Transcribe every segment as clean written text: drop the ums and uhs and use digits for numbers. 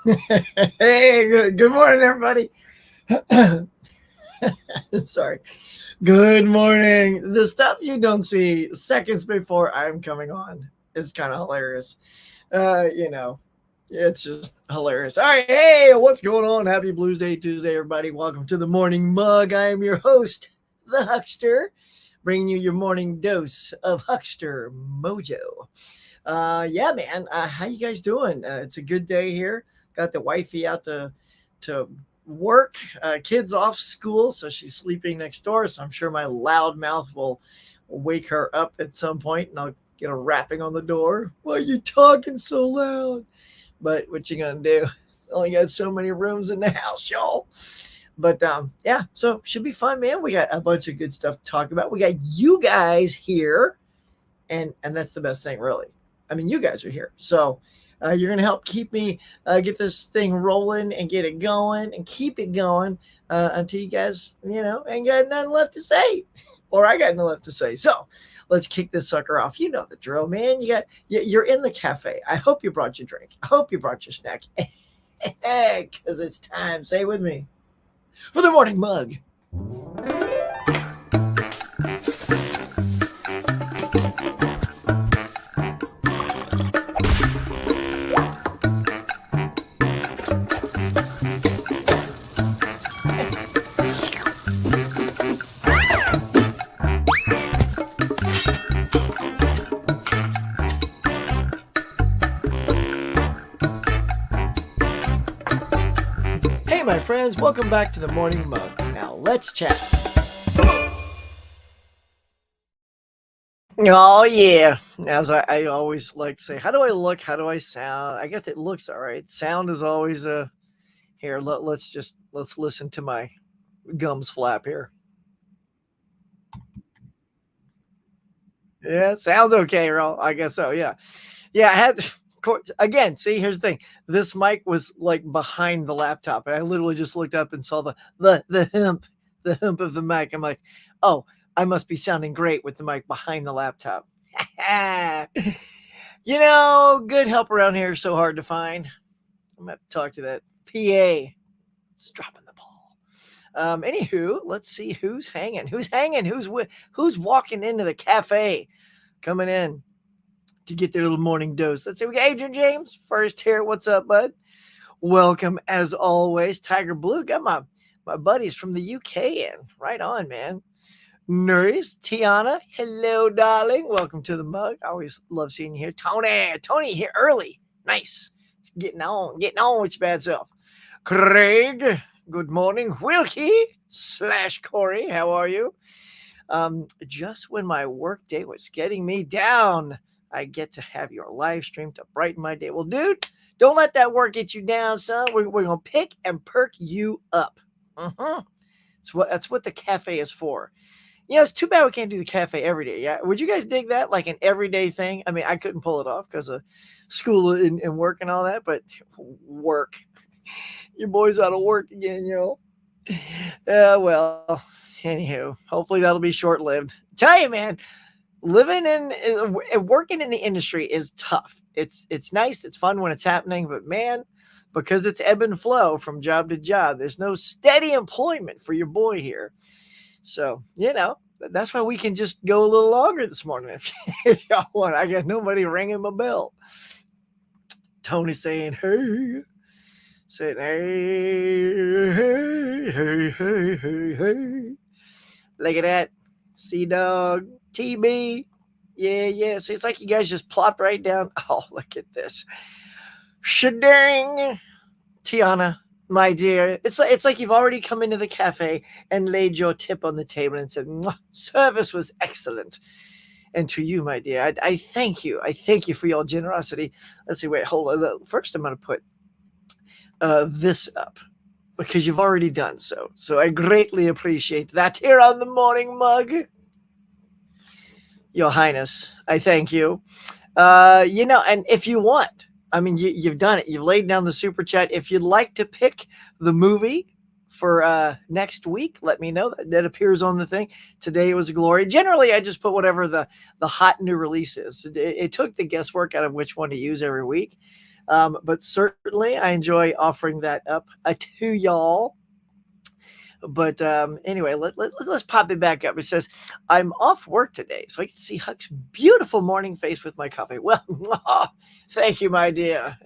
Hey, good morning, everybody. Sorry. Good morning. The stuff you don't see seconds before I'm coming on is kind of hilarious. You know, it's just hilarious. All right. Hey, what's going on? Happy Blues Day Tuesday, everybody. Welcome to the Morning Mug. I am your host, the Huckster, bringing you your morning dose of Huckster Mojo. Yeah, man. How you guys doing? It's a good day here. Got the wifey out to work. Kids off school, so she's sleeping next door. So I'm sure my loud mouth will wake her up at some point, and I'll get a rapping on the door. Why are you talking so loud? But what you gonna do? Only got so many rooms in the house, y'all. But yeah, so should be fun, man. We got a bunch of good stuff to talk about. We got you guys here, and that's the best thing, really. I mean, you guys are here, so you're gonna help keep me get this thing rolling and get it going and keep it going until you guys, ain't got nothing left to say, or I got nothing left to say. So let's kick this sucker off. You know the drill, man. You're in the cafe. I hope you brought your drink. I hope you brought your snack, because it's time. Say it with me for the morning mug. Hey, my friends, welcome back to the Morning Mug. Now, let's chat. Oh, yeah. As I always like to say, how do I look? How do I sound? I guess it looks all right. Sound is always here. Let's listen to my gums flap here. Yeah, sounds okay, Earl. I guess so. Yeah. Yeah, I had again, see, here's the thing. This mic was like behind the laptop, and I literally just looked up and saw the hump of the mic. I'm like, oh, I must be sounding great with the mic behind the laptop. Good help around here is so hard to find. I'm gonna have to talk to that PA. It's dropping the ball. Anywho, let's see who's hanging. Who's walking into the cafe, coming in to get their little morning dose. Let's see. We got Adrian James first here. What's up, bud? Welcome as always. Tiger Blue. Got my buddies from the UK in. Right on, man. Nurse, Tiana. Hello, darling. Welcome to the mug. I always love seeing you here. Tony here early. Nice. It's getting on with your bad self. Craig. Good morning. Wilkie/Corey. How are you? Just when my work day was getting me down, I get to have your live stream to brighten my day. Well, dude, don't let that work get you down, son. We're going to pick and perk you up. That's what the cafe is for. It's too bad we can't do the cafe every day. Yeah. Would you guys dig that? Like an everyday thing? I mean, I couldn't pull it off because of school and work and all that, but work. Your boy's out of work again, well, anywho, hopefully that'll be short-lived. Tell you, man, living in working in the industry is tough. It's nice, it's fun when it's happening, but man, because it's ebb and flow from job to job, there's no steady employment for your boy here. So that's why we can just go a little longer this morning if y'all want. I got nobody ringing my bell. Tony saying hey, hey. Look at that. Sea Dog, TB. Yeah. See, it's like you guys just plopped right down. Oh, look at this. Shadang. Tiana, my dear. It's like you've already come into the cafe and laid your tip on the table and said, service was excellent. And to you, my dear, I thank you. I thank you for your generosity. Let's see. Wait, hold on. First, I'm going to put this up because you've already done so. So I greatly appreciate that here on the morning mug. Your Highness, I thank you. And if you want, I mean, you've done it. You've laid down the super chat. If you'd like to pick the movie for next week, let me know. That appears on the thing. Today was Glory. Generally, I just put whatever the hot new release is. It took the guesswork out of which one to use every week. But certainly, I enjoy offering that up to y'all. But anyway, let's pop it back up. It says, I'm off work today, so I can see Huck's beautiful morning face with my coffee. Well, thank you, my dear.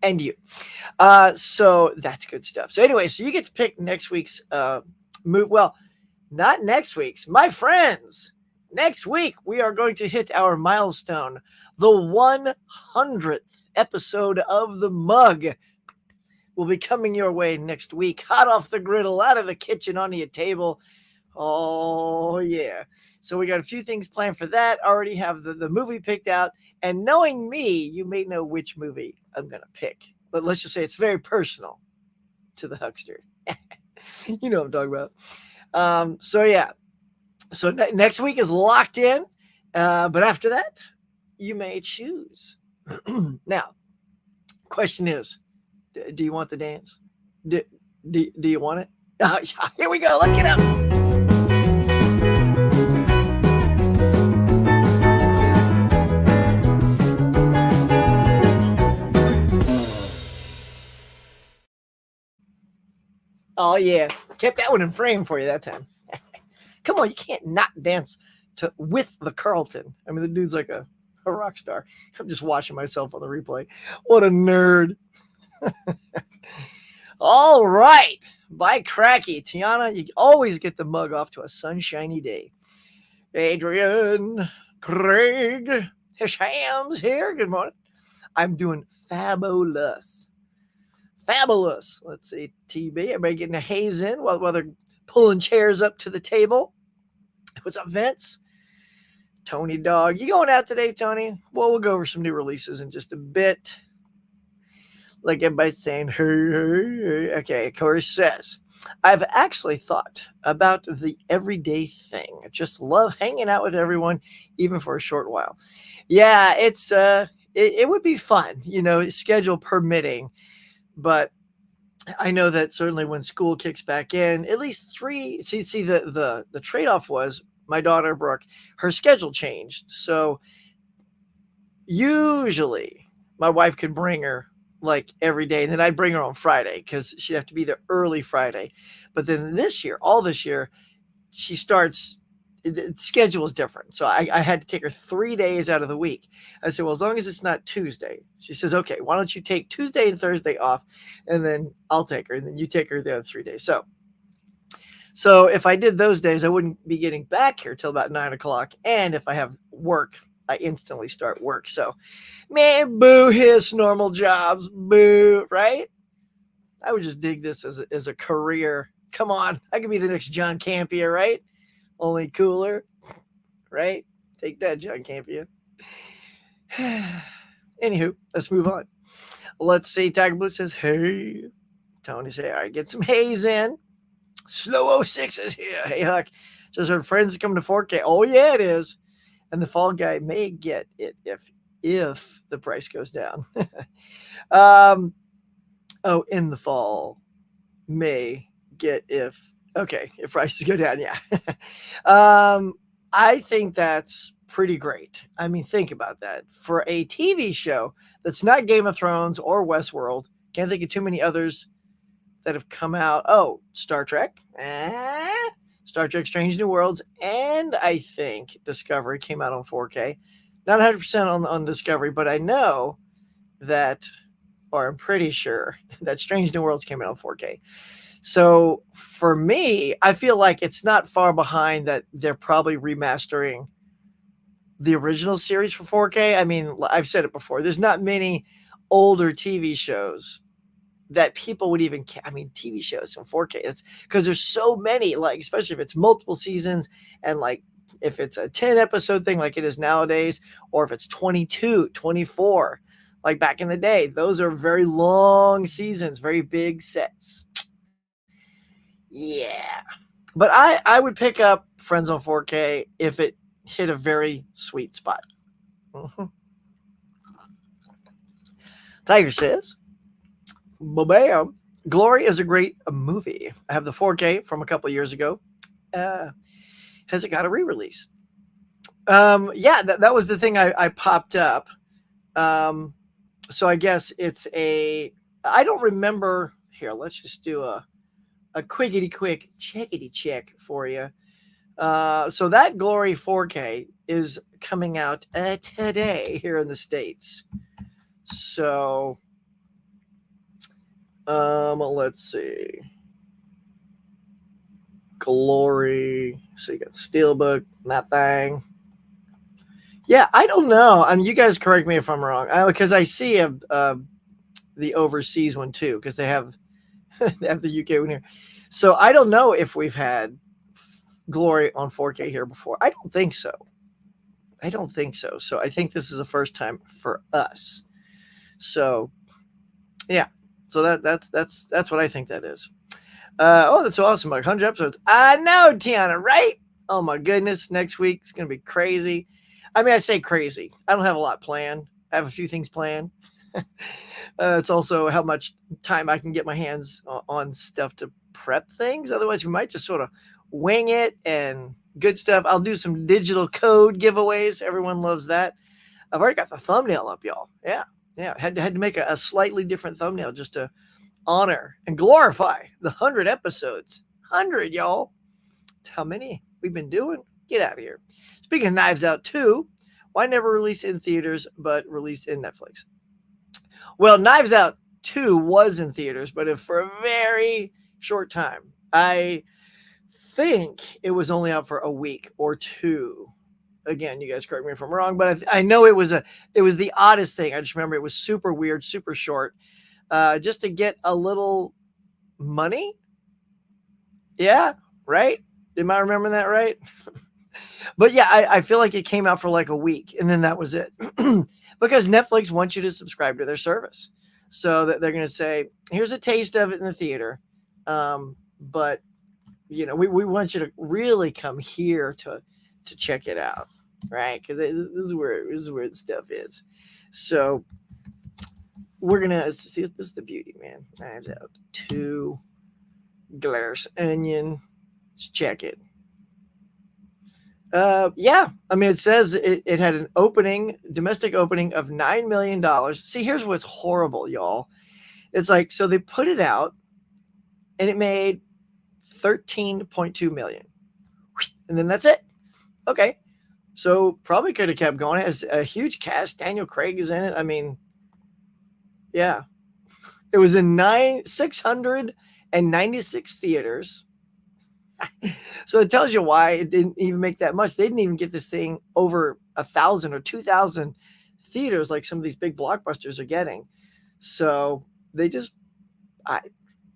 And you. So that's good stuff. So anyway, so you get to pick next week's move. Well, not next week's, my friends. Next week, we are going to hit our milestone, the 100th episode of The Mug will be coming your way next week, hot off the griddle, out of the kitchen, onto your table. Oh, yeah. So we got a few things planned for that. Already have the movie picked out. And knowing me, you may know which movie I'm going to pick. But let's just say it's very personal to the huckster. You know what I'm talking about. So, yeah. So next week is locked in. But after that, you may choose. Now, question is, do you want the dance? Do you want it? Here we go. Let's get up. Oh, yeah. Kept that one in frame for you that time. Come on, you can't not dance with the Carlton. I mean, the dude's like a rock star. I'm just watching myself on the replay. What a nerd. All right. By cracky. Tiana, you always get the mug off to a sunshiny day. Adrian, Craig, Hisham's here. Good morning. I'm doing fabulous. Fabulous. Let's see. TB. Everybody getting a haze in while they're pulling chairs up to the table. What's up, Vince? Tony Dog. You going out today, Tony? Well, we'll go over some new releases in just a bit. Like everybody's saying, hey, hey, hey. Okay, Corey says, I've actually thought about the everyday thing. I just love hanging out with everyone, even for a short while. Yeah, it would be fun, schedule permitting. But I know that certainly when school kicks back in, at least three. See, the trade-off was my daughter Brooke, her schedule changed. So usually my wife could bring her like every day, and then I'd bring her on Friday because she'd have to be there early Friday. But then all this year, she starts, the schedule is different. So I had to take her 3 days out of the week. I said, well, as long as it's not Tuesday. She says, okay, why don't you take Tuesday and Thursday off, and then I'll take her, and then you take her the other 3 days. So if I did those days, I wouldn't be getting back here till about 9 o'clock. And if I have work, I instantly start work. So, man, boo his normal jobs. Boo, right? I would just dig this as a career. Come on. I could be the next John Campea, right? Only cooler, right? Take that, John Campea. Anywho, let's move on. Let's see. Tiger Blue says, hey. Tony say, all right, get some haze in. Slow 06 is here. Hey, Huck. Just heard friends coming to 4K. Oh, yeah, it is. And the fall guy may get it if the price goes down. In the fall may get if prices go down. Yeah. I think that's pretty great. I mean, think about that. For a TV show that's not Game of Thrones or Westworld, can't think of too many others that have come out. Oh, Star Trek. Star Trek Strange New Worlds, and I think Discovery came out on 4K. Not 100% on Discovery, but I know that, or I'm pretty sure that Strange New Worlds came out on 4K. So for me, I feel like it's not far behind that they're probably remastering the original series for 4K. I mean, I've said it before. There's not many older TV shows that people would even, TV shows in 4K. It's because there's so many, like, especially if it's multiple seasons and like if it's a 10 episode thing like it is nowadays, or if it's 22, 24, like back in the day, those are very long seasons, very big sets. Yeah. But I would pick up Friends on 4K if it hit a very sweet spot. Mm-hmm. Tiger says, bam. Glory is a great movie. I have the 4K from a couple of years ago. Has it got a re-release? Yeah, that was the thing I popped up. So I guess it's a. I don't remember. Here, let's just do a quickity quick checkity check for you. So that Glory 4K is coming out today here in the States. So let's see. Glory. So you got Steelbook, that thing. Yeah, I don't know. I mean, you guys correct me if I'm wrong, because I see the overseas one too, because they have they have the UK one here. So I don't know if we've had Glory on 4K here before. I don't think so. I don't think so. So I think this is the first time for us. So yeah. So that's what I think that is. Oh, that's awesome! Like 100 episodes. I know, Tiana, right? Oh my goodness, next week it's gonna be crazy. I mean, I say crazy. I don't have a lot planned. I have a few things planned. It's also how much time I can get my hands on stuff to prep things. Otherwise, we might just sort of wing it and good stuff. I'll do some digital code giveaways. Everyone loves that. I've already got the thumbnail up, y'all. Yeah, yeah. Had to make a slightly different thumbnail just to honor and glorify the 100 episodes. 100, y'all. That's how many we've been doing. Get out of here. Speaking of Knives Out 2, why never release in theaters but released in Netflix? Well, Knives Out 2 was in theaters, but for a very short time. I think it was only out for a week or two. Again, you guys correct me if I'm wrong, but I know it was the oddest thing. I just remember it was super weird, super short, just to get a little money. Yeah, right? Am I remembering that right? But yeah, I feel like it came out for like a week and then that was it. Because Netflix wants you to subscribe to their service. So that they're going to say, here's a taste of it in the theater. But you know, we want you to really come here to check it out, right? Because this is where the stuff is. So we're gonna see. This is the beauty, man. Knives Out 2, Glass Onion. Let's check it. Yeah, I mean, it says it had an domestic opening of $9 million. See, here's what's horrible, y'all. It's like, so they put it out and it made 13.2 million. And then that's it. Okay. So probably could have kept going. It has a huge cast. Daniel Craig is in it. I mean, yeah. It was in 696 theaters. So it tells you why it didn't even make that much. They didn't even get this thing over 1,000 or 2,000 theaters like some of these big blockbusters are getting. So they I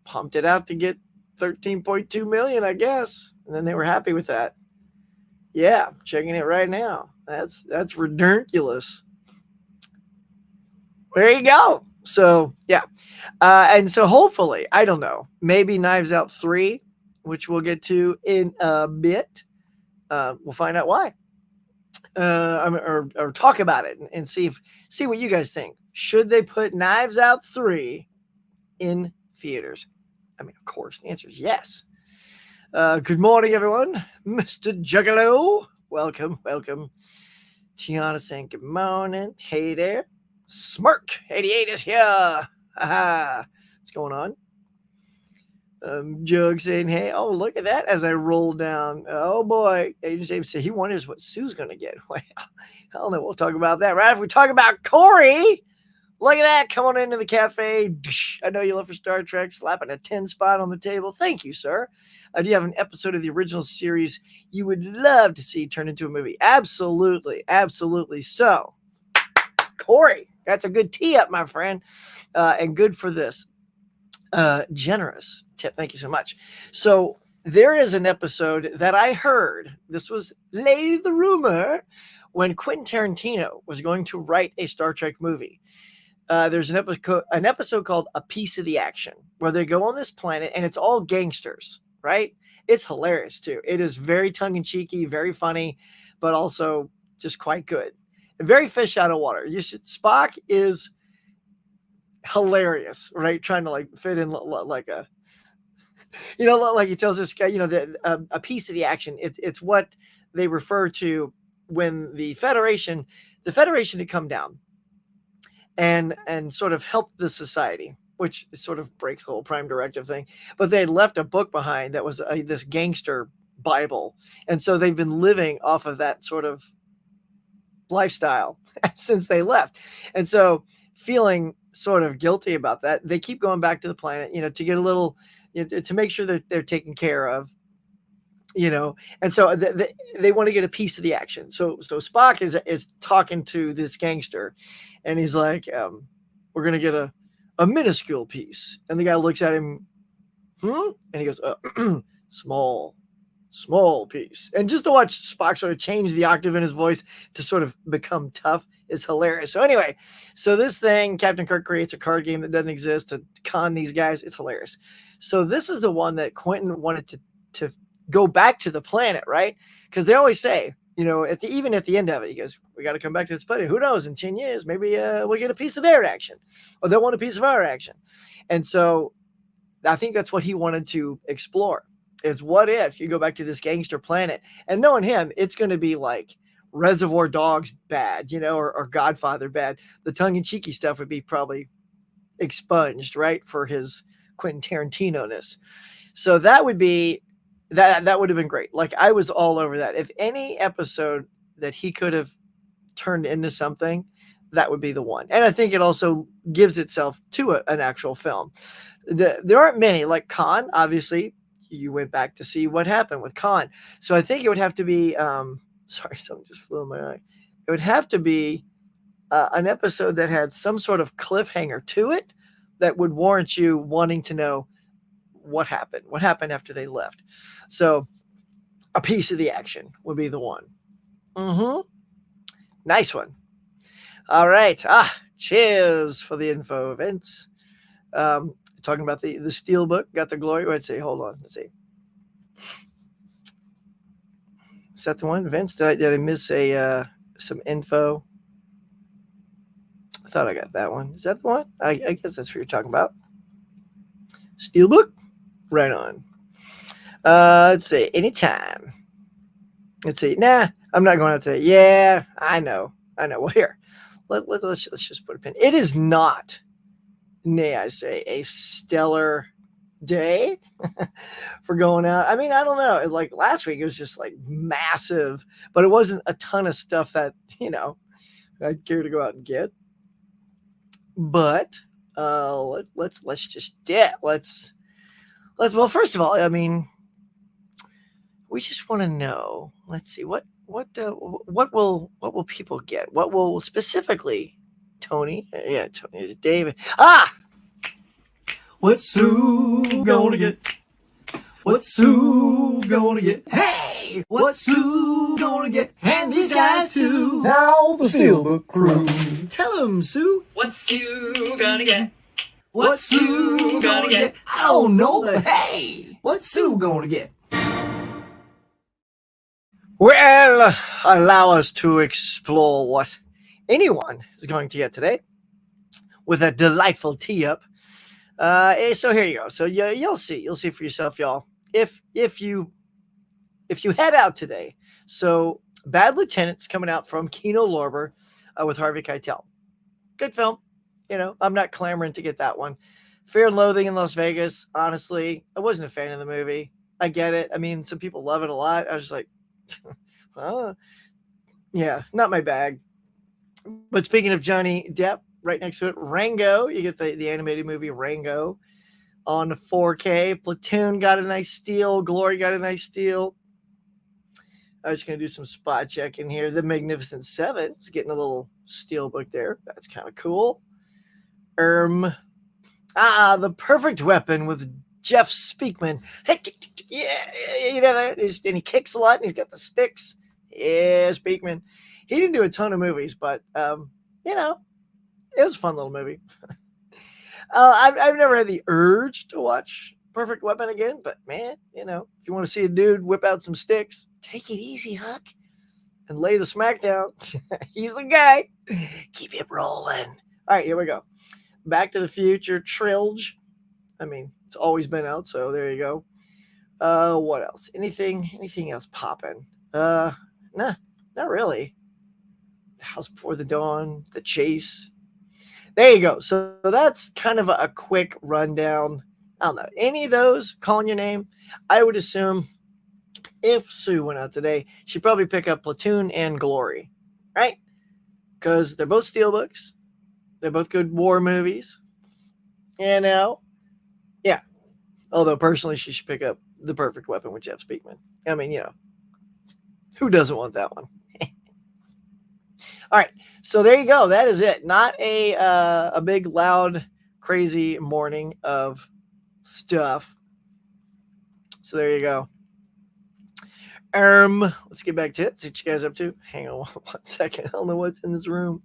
pumped it out to get 13.2 million, I guess. And then they were happy with that. Yeah, checking it right now. That's ridiculous. There you go. So yeah. And so hopefully, I don't know, maybe Knives Out 3, which we'll get to in a bit. We'll find out why. Or talk about it and see what you guys think. Should they put Knives Out 3 in theaters? I mean, of course, the answer is yes. Good morning, everyone. Mr. Juggalo. Welcome. Tiana saying good morning. Hey there. Smirk 88 is here. What's going on? Jug saying, hey, oh, look at that as I roll down. Oh, boy. Agent James said he wonders what Sue's going to get. Well, I don't know. We'll talk about that right after we talk about Corey. Look at that. Come on into the cafe. I know you love for Star Trek. Slapping a 10 spot on the table. Thank you, sir. Do you have an episode of the original series you would love to see turn into a movie? Absolutely. Absolutely. So, Corey, that's a good tee up, my friend. And good for this. Generous tip. Thank you so much. So, there is an episode that I heard. This was lay the rumor when Quentin Tarantino was going to write a Star Trek movie. There's an episode called A Piece of the Action where they go on this planet and it's all gangsters, right? It's hilarious too. It is very tongue-in-cheeky, very funny, but also just quite good. Very fish out of water. Spock is hilarious, right? Trying to like fit in like a, like he tells this guy, a piece of the action. It's what they refer to when the Federation had come down. and sort of help the society, which sort of breaks the whole Prime Directive thing. But they had left a book behind that was this gangster Bible, and so they've been living off of that sort of lifestyle since they left. And so feeling sort of guilty about that, they keep going back to the planet, to get a little, to make sure that they're taken care of, and so they want to get a piece of the action. So Spock is talking to this gangster, and he's like, we're gonna get a minuscule piece. And the guy looks at him, and he goes, small piece. And just to watch Spock sort of change the octave in his voice to sort of become tough is hilarious. So anyway, this thing, Captain Kirk creates a card game that doesn't exist to con these guys. It's hilarious. So this is the one that Quentin wanted to go back to the planet, right? Because they always say, even at the end of it, he goes, we got to come back to this planet. Who knows? In 10 years, maybe we'll get a piece of their action, or they'll want a piece of our action. And so I think that's what he wanted to explore. Is what if you go back to this gangster planet, and knowing him, it's going to be like Reservoir Dogs bad, or Godfather bad. The tongue-in-cheeky stuff would be probably expunged, right, for his Quentin Tarantino-ness. So that would be that would have been great. Like, I was all over that. If any episode that he could have turned into something, that would be the one. And I think it also gives itself to an actual film. There aren't many, like Khan, obviously. You went back to see what happened with Khan. So I think it would have to be, sorry, something just flew in my eye. It would have to be an episode that had some sort of cliffhanger to it that would warrant you wanting to know what happened after they left. So a piece of the action would be the one. Nice one. All right. Cheers for the info events. Talking about the Steelbook, got the glory. Let's see. Hold on. Let's see. Is that the one? Vince, did I miss some info? I thought I got that one. Is that the one? I guess that's what you're talking about. Steelbook? Right on. Let's see. Anytime. Let's see. Nah, I'm not going out today. Yeah, I know. Well, here. Let's just put a pin. It is not, nay, I say, a stellar day for going out. I mean, I don't know. Like last week, it was just like massive, but it wasn't a ton of stuff that, I'd care to go out and get. But let's well, first of all, I mean, we just want to know. Let's see what will people get? What will specifically Tony? Yeah, Tony, David. What's Sue gonna get? What's Sue gonna get? Hey, what's Sue gonna get? And these guys too. Now the Steelbook crew. Tell them, Sue. What's Sue gonna get? What's Sue gonna get? I don't know, but hey, what's Sue gonna get? Well, allow us to explore what anyone is going to get today with a delightful tee up. So here you go. So you'll see for yourself, y'all. If you head out today, so Bad Lieutenant's coming out from Kino Lorber with Harvey Keitel. Good film. I'm not clamoring to get that one. Fear and Loathing in Las Vegas. Honestly, I wasn't a fan of the movie. I get it. I mean, some people love it a lot. I was just like, yeah, not my bag. But speaking of Johnny Depp, right next to it, Rango. You get the animated movie Rango on 4K. Platoon got a nice steal. Glory got a nice steal. I was going to do some spot checking here. The Magnificent Seven is getting a little Steelbook there. That's kind of cool. The Perfect Weapon with Jeff Speakman. Yeah, and he kicks a lot, and he's got the sticks. Yeah, Speakman. He didn't do a ton of movies, but it was a fun little movie. I've never had the urge to watch Perfect Weapon again, but man, if you want to see a dude whip out some sticks, take it easy, Huck, and lay the smack down. He's the guy. Keep it rolling. All right, here we go. Back to the Future Trilogy. I mean, it's always been out, so there you go. What else? Anything else popping? Nah, not really. The House Before the Dawn, The Chase. there you go. So that's kind of a quick rundown. I don't know. Any of those calling your name, I would assume if Sue went out today, she'd probably pick up Platoon and Glory, right? Because they're both steelbooks. They're both good war movies. You know? Yeah. Although personally, she should pick up The Perfect Weapon with Jeff Speakman. I mean, who doesn't want that one? All right. So there you go. That is it. Not a big, loud, crazy morning of stuff. So there you go. Let's get back to it. See what you guys up to. Hang on 1 second. I don't know what's in this room.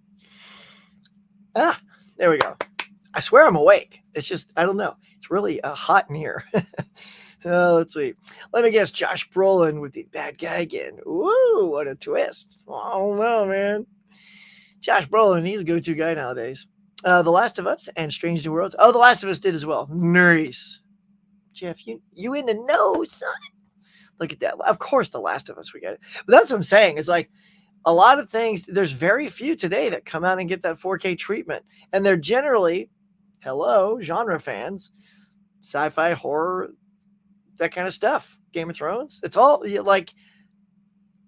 There we go. I swear I'm awake. It's just, I don't know. It's really hot in here. Let's see. Let me guess. Josh Brolin would be the bad guy again. Ooh, what a twist. I don't know, man. Josh Brolin, he's a go-to guy nowadays. The Last of Us and Strange New Worlds. Oh, The Last of Us did as well. Nice. Jeff, you in the know, son. Look at that. Of course, The Last of Us, we get it. But that's what I'm saying. It's like a lot of things, there's very few today that come out and get that 4K treatment. And they're generally, genre fans, sci-fi, horror, that kind of stuff. Game of Thrones. It's all like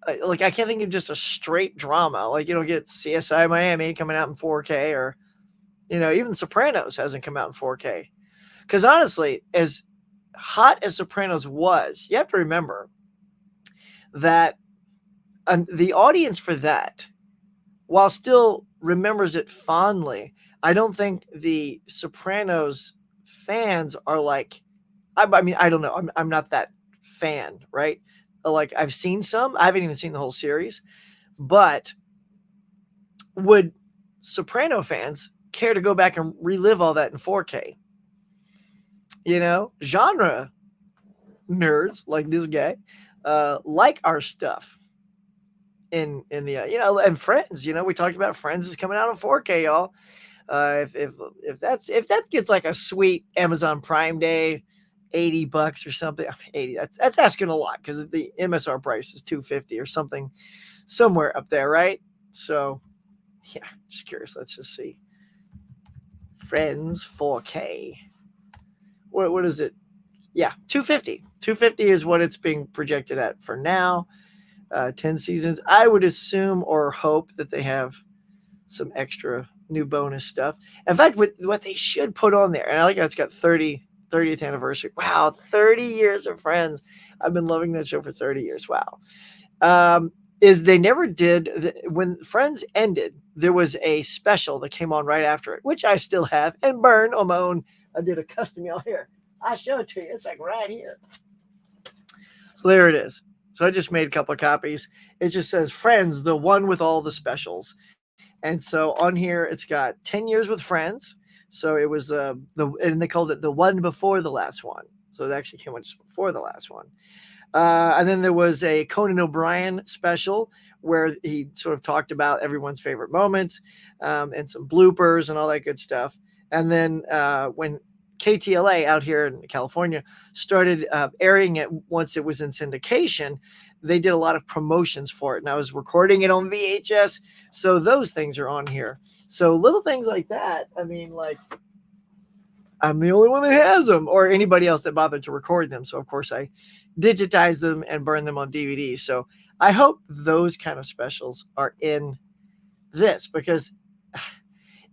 I can't think of just a straight drama. Like you don't get CSI Miami coming out in 4K, or even Sopranos hasn't come out in 4K. Because honestly, as hot as Sopranos was, you have to remember that the audience for that, while still remembers it fondly, I don't think the Sopranos fans are like, I mean, I don't know. I'm not that fan, right? Like I've seen some. I haven't even seen the whole series. But would Soprano fans care to go back and relive all that in 4K? Genre nerds like this guy like our stuff in the and Friends. We talked about Friends is coming out in 4K, y'all. If that gets like a sweet Amazon Prime Day, $80 or something. 80. That's asking a lot because the MSR price is $250 or something, somewhere up there, right? So, yeah, just curious. Let's just see. Friends 4K. What is it? Yeah, $250. $250 is what it's being projected at for now. 10 seasons. I would assume or hope that they have some extra new bonus stuff. In fact, what they should put on there, and I like how it's got 30th anniversary. Wow, 30 years of Friends. I've been loving that show for 30 years. Wow. Is they never did, when Friends ended, there was a special that came on right after it, which I still have and burn on my own. I did a custom y'all here. I'll show it to you. It's like right here. So there it is. So I just made a couple of copies. It just says Friends, the one with all the specials. And so on here, it's got 10 years with Friends. So it was and they called it the one before the last one. So it actually came out just before the last one. And then there was a Conan O'Brien special where he sort of talked about everyone's favorite moments and some bloopers and all that good stuff. And then when KTLA out here in California started airing it once it was in syndication, they did a lot of promotions for it. And I was recording it on VHS. So those things are on here. So little things like that. I mean, like, I'm the only one that has them, or anybody else that bothered to record them. So, of course, I digitize them and burn them on DVD. So I hope those kind of specials are in this, because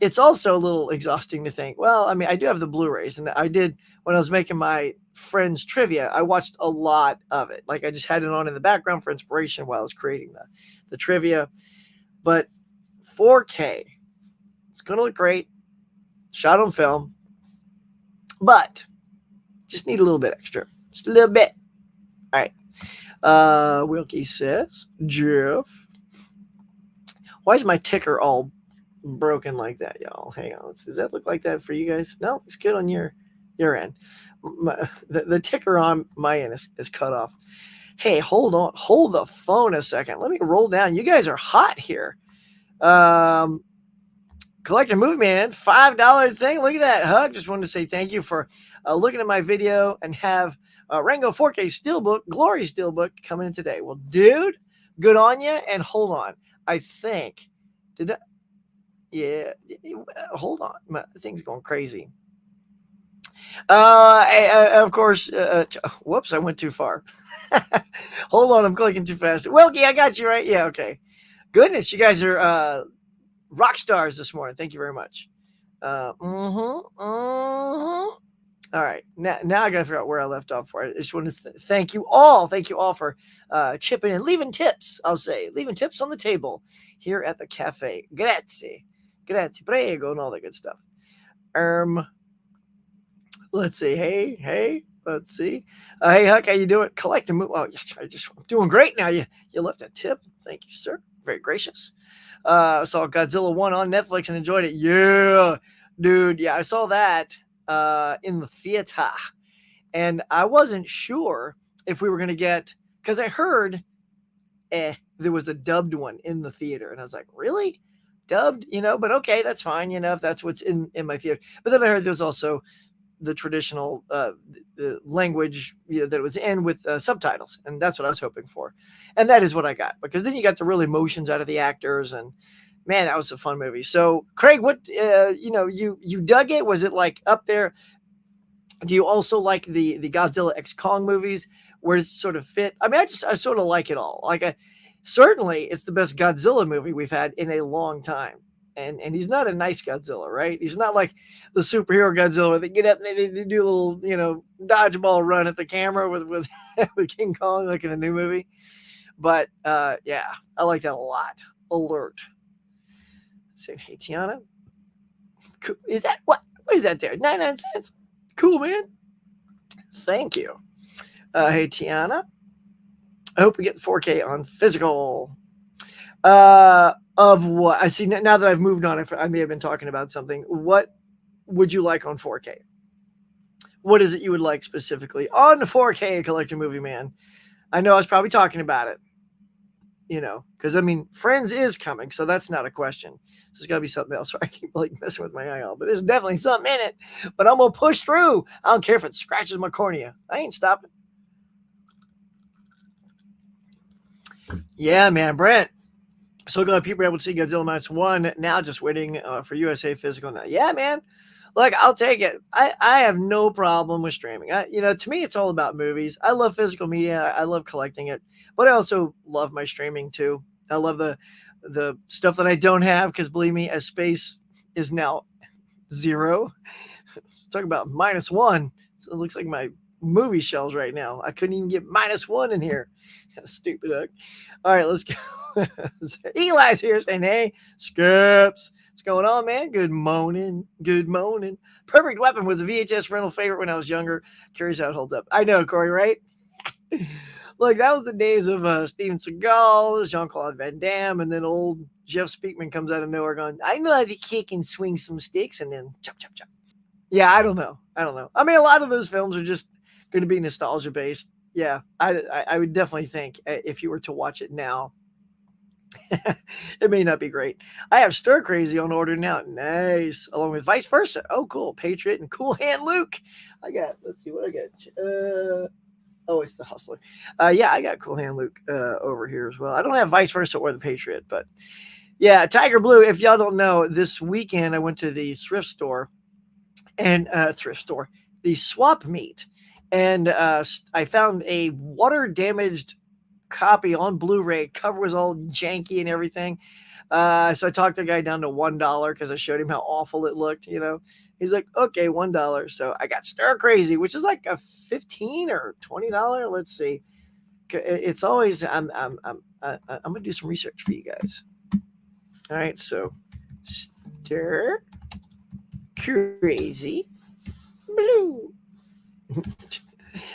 it's also a little exhausting to think, well, I mean, I do have the Blu-rays, and I did, when I was making my Friends trivia, I watched a lot of it. Like I just had it on in the background for inspiration while I was creating the trivia. But 4K, it's going to look great. Shot on film. But just need a little bit extra. Just a little bit. All right. Wilkie says, Jeff, why is my ticker all broken like that, y'all? Hang on. Does that look like that for you guys? No, it's good on your end. The ticker on my end is cut off. Hey, hold on. Hold the phone a second. Let me roll down. You guys are hot here. Collector Movie Man, $5 thing. Look at that, Hug. Just wanted to say thank you for looking at my video and have Rango 4K Steelbook, Glory Steelbook coming in today. Well, dude, good on you. And hold on. I think, Yeah. Hold on. My thing's going crazy. Of course. Whoops, I went too far. Hold on, I'm clicking too fast. Wilkie, I got you right. Yeah, okay. Goodness, you guys are rock stars this morning. Thank you very much. All right, now I gotta figure out where I left off. For I just want to thank you all. Thank you all for chipping in, leaving tips. I'll say, leaving tips on the table here at the cafe. Grazie, grazie, prego, and all that good stuff. Um, let's see. Hey, let's see. Hey, Huck, how you doing? Collecting move. Oh, I'm doing great now. You left a tip. Thank you, sir. Very gracious. Saw Godzilla 1 on Netflix and enjoyed it. Yeah, dude. Yeah, I saw that in the theater. And I wasn't sure if we were going to get, because I heard there was a dubbed one in the theater. And I was like, really? Dubbed? But okay, that's fine, if that's what's in my theater. But then I heard there's also the traditional language that it was in with subtitles, and that's what I was hoping for, and that is what I got, because then you got the real emotions out of the actors, and man, that was a fun movie. So Craig, what you dug it? Was it like up there? Do you also like the Godzilla X Kong movies? Where does it sort of fit? I mean, I sort of like it all. Certainly it's the best Godzilla movie we've had in a long time. And he's not a nice Godzilla, right? He's not like the superhero Godzilla where they get up and they do a little, dodgeball run at the camera with with King Kong, like in a new movie. But yeah, I like that a lot. Alert. Say, hey, Tiana. Is that what is that there? 99 cents. Cool, man. Thank you. Hey, Tiana. I hope we get 4K on physical. Of what I see now that I've moved on, I may have been talking about something. What would you like on 4K? What is it you would like specifically on 4K, Collector Movie Man? I know I was probably talking about it, because I mean, Friends is coming, so that's not a question. So there's got to be something else. I keep messing with my eye all, but there's definitely something in it. But I'm gonna push through. I don't care if it scratches my cornea. I ain't stopping. Yeah, man, Brent. So glad people are able to see Godzilla Minus One now, just waiting for USA physical now. Yeah, man. Look, I'll take it. I have no problem with streaming. To me, it's all about movies. I love physical media. I love collecting it, but I also love my streaming too. I love the stuff that I don't have, because believe me, as space is now 0. Talk about -1. So it looks like my movie shelves right now. I couldn't even get -1 in here. Stupid Hook. All right, let's go. Eli's here saying, hey, Skips. What's going on, man? Good morning. Good morning. Perfect Weapon was a VHS rental favorite when I was younger. Curious how it holds up. I know, Corey, right? Look, that was the days of Steven Seagal, Jean-Claude Van Damme, and then old Jeff Speakman comes out of nowhere going, I know how to kick and swing some sticks, and then chop, chop, chop. Yeah, I don't know. I mean, a lot of those films are just going to be nostalgia based. Yeah, I would definitely think if you were to watch it now, it may not be great. I have Stir Crazy on order now. Nice. Along with Vice Versa. Oh, cool. Patriot and Cool Hand Luke. Let's see what I got. It's the Hustler. Yeah, I got Cool Hand Luke over here as well. I don't have Vice Versa or the Patriot, but yeah, Tiger Blue. If y'all don't know, this weekend I went to the thrift store, the swap meet. And I found a water damaged copy on Blu-ray. Cover was all janky and everything. So I talked the guy down to $1 because I showed him how awful it looked. He's like, okay, $1. So I got Stir Crazy, which is like a $15 or $20. Let's see. It's always I'm gonna do some research for you guys. All right, so Stir Crazy Blue.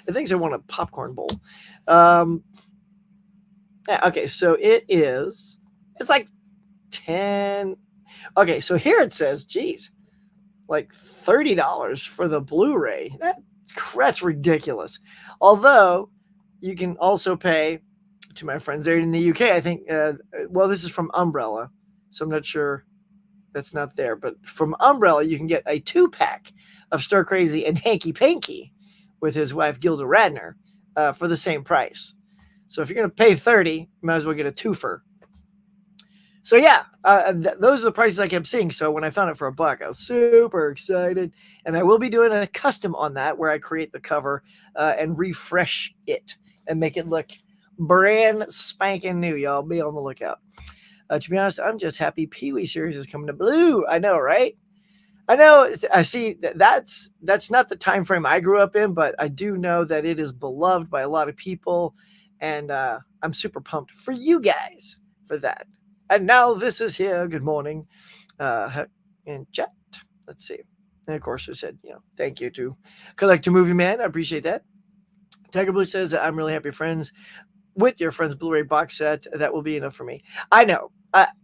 I think I want a popcorn bowl. Okay, so it's like 10. Okay, so here it says, geez, like $30 for the Blu-ray. That's ridiculous. Although you can also pay, to my friends there in the UK, I think, this is from Umbrella, so I'm not sure that's not there, but from Umbrella, you can get a 2-pack of Stir Crazy and Hanky Panky with his wife, Gilda Radner, for the same price. So if you're going to pay $30, you might as well get a twofer. So yeah, those are the prices I kept seeing. So when I found it for $1, I was super excited, and I will be doing a custom on that where I create the cover and refresh it and make it look brand spanking new. Y'all be on the lookout. To be honest, I'm just happy Pee Wee series is coming to Blue. I know, right? I know. I see that's not the time frame I grew up in, but I do know that it is beloved by a lot of people, and I'm super pumped for you guys for that. And now this is here. Good morning, in chat. Let's see. And of course, we said, thank you to Collector Movie Man. I appreciate that. Tiger Blue says, I'm really happy friends with your friend's Blu-ray box set. That will be enough for me. I know.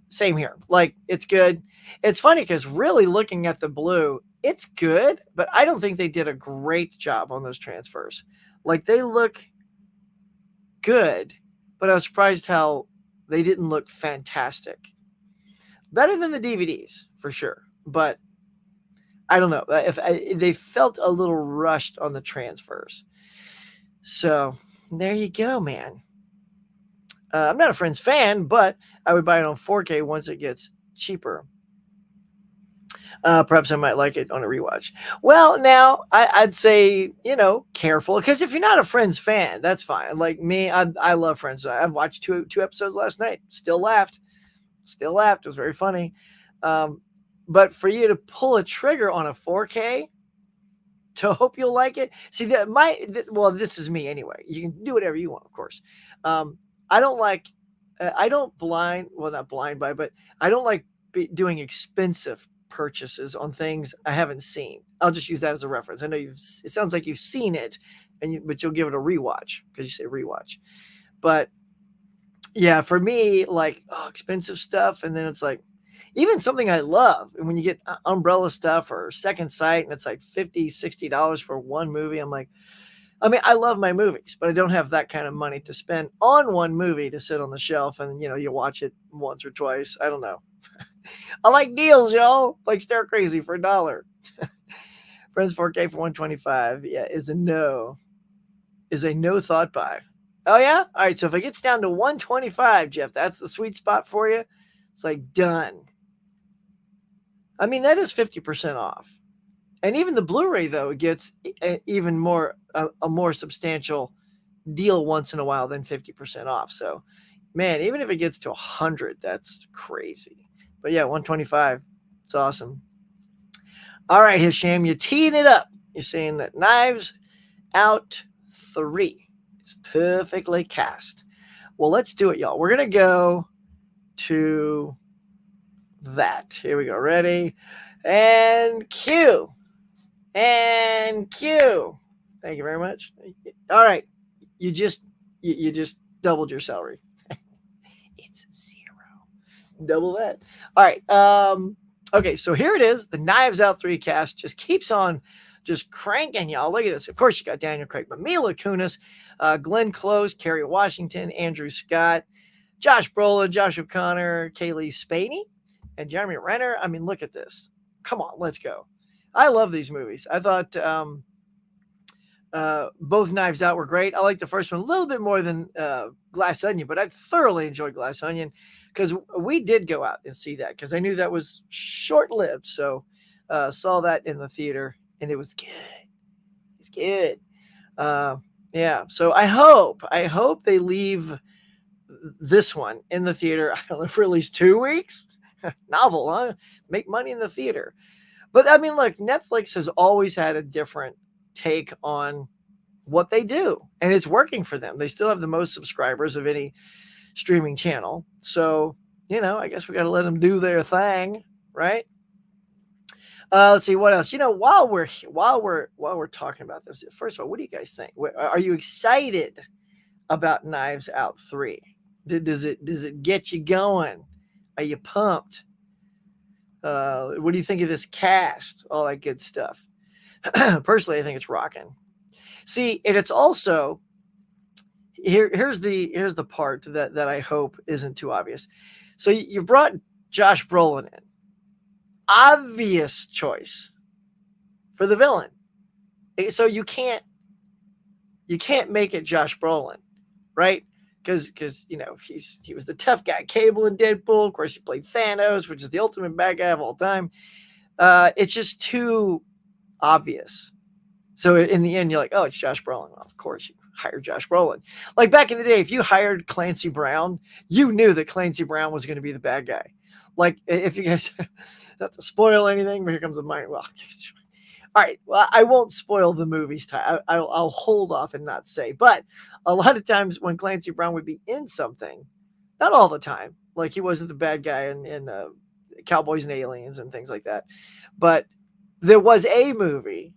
Same here. Like, it's good. It's funny because really looking at the blue, it's good, but I don't think they did a great job on those transfers. Like, they look good, but I was surprised how they didn't look fantastic. Better than the DVDs, for sure. But I don't know. If they felt a little rushed on the transfers. So there you go, man. I'm not a Friends fan, but I would buy it on 4K once it gets cheaper. Perhaps I might like it on a rewatch. Well, now I'd say, careful, because if you're not a Friends fan, that's fine. Like me, I love Friends. I've watched two episodes last night. Still laughed. It was very funny. But for you to pull a trigger on a 4K to hope you'll like it. See, this is me anyway. You can do whatever you want, of course. I don't like, not blind buy, but I don't like doing expensive purchases on things I haven't seen. I'll just use that as a reference. I know it sounds like you've seen it, but you'll give it a rewatch because you say rewatch. But yeah, for me, like expensive stuff, and then it's like even something I love, and when you get Umbrella stuff or Second Sight, and it's like $50, $60 for one movie, I'm like, I love my movies, but I don't have that kind of money to spend on one movie to sit on the shelf and, you watch it once or twice. I don't know. I like deals, y'all. Like Stir Crazy for $1. Friends 4K for 125. Yeah, is a no thought buy. Oh, yeah? All right, so if it gets down to 125, Jeff, that's the sweet spot for you. It's like done. That is 50% off. And even the Blu-ray, though, gets even more a more substantial deal once in a while than 50% off. So, man, even if it gets to 100, that's crazy. But yeah, 125, it's awesome. All right, Hisham, you're teeing it up. You're saying that Knives Out 3 is perfectly cast. Well, let's do it, y'all. We're gonna go to that. Here we go. Ready? And cue. And cue. Thank you very much. All right. You just doubled your salary. It's 0. Double that. All right. Okay, so here it is. The Knives Out 3 cast just keeps on just cranking, y'all. Look at this. Of course, you got Daniel Craig, but Mila Kunis, Glenn Close, Kerry Washington, Andrew Scott, Josh Brolin, Josh O'Connor, Kaylee Spaney, and Jeremy Renner. Look at this. Come on, let's go. I love these movies. I thought both Knives Out were great. I like the first one a little bit more than Glass Onion, but I thoroughly enjoyed Glass Onion because we did go out and see that because I knew that was short-lived. So saw that in the theater, and it was good. It's good. Yeah. So I hope they leave this one in the theater, I don't know, for at least 2 weeks. Novel, huh? Make money in the theater. But look, Netflix has always had a different take on what they do, and it's working for them. They still have the most subscribers of any streaming channel. So, I guess we got to let them do their thing, right? Let's see what else. While we're talking about this, first of all, what do you guys think? Are you excited about Knives Out 3? Does it get you going? Are you pumped? What do you think of this cast? All that good stuff. Personally, I think it's rocking. See, and it's also here's the part that I hope isn't too obvious. So you brought Josh Brolin in. Obvious choice for the villain. So you can't make it Josh Brolin, right? because he was the tough guy, Cable in Deadpool. Of course, he played Thanos, which is the ultimate bad guy of all time. It's just too obvious. So in the end, you're like, oh, it's Josh Brolin. Well, of course, you hired Josh Brolin. Like back in the day, if you hired Clancy Brown, you knew that Clancy Brown was going to be the bad guy. Like if you guys not to spoil anything, but here comes a minor. Well, all right. Well, I won't spoil the movies. I'll hold off and not say. But a lot of times when Clancy Brown would be in something, not all the time, like he wasn't the bad guy in Cowboys and Aliens and things like that, but there was a movie,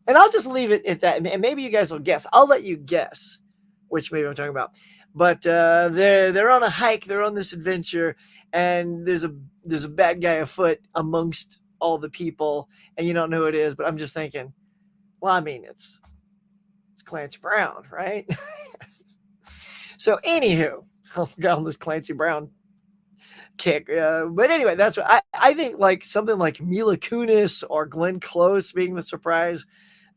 and I'll just leave it at that. And maybe you guys will guess. I'll let you guess which movie I'm talking about. But they're on a hike. They're on this adventure, and there's a bad guy afoot amongst all the people, and you don't know who it is. But I'm just thinking, well, I mean, it's Clancy Brown, right? So, anywho, I got on this Clancy Brown kick. But anyway, that's what I think. Like something like Mila Kunis or Glenn Close being the surprise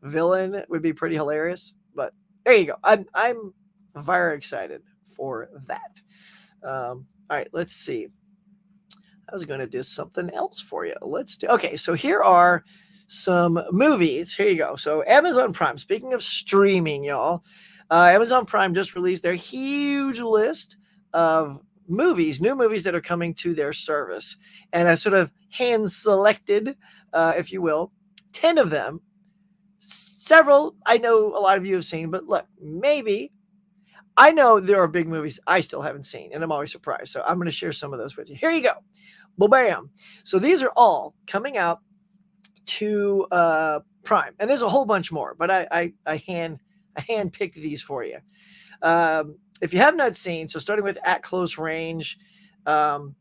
villain would be pretty hilarious. But there you go. I'm very excited for that. All right, let's see. I was going to do something else for you. Okay, so here are some movies. Here you go. So Amazon Prime, speaking of streaming, y'all, Amazon Prime just released their huge list of new movies that are coming to their service. And I sort of hand selected, if you will, 10 of them. Several I know a lot of you have seen, but look, maybe I know there are big movies I still haven't seen, and I'm always surprised. So I'm going to share some of those with you. Here you go. Well, bam. So these are all coming out to Prime, and there's a whole bunch more, but I hand picked these for you. If you have not seen, so starting with At Close Range, so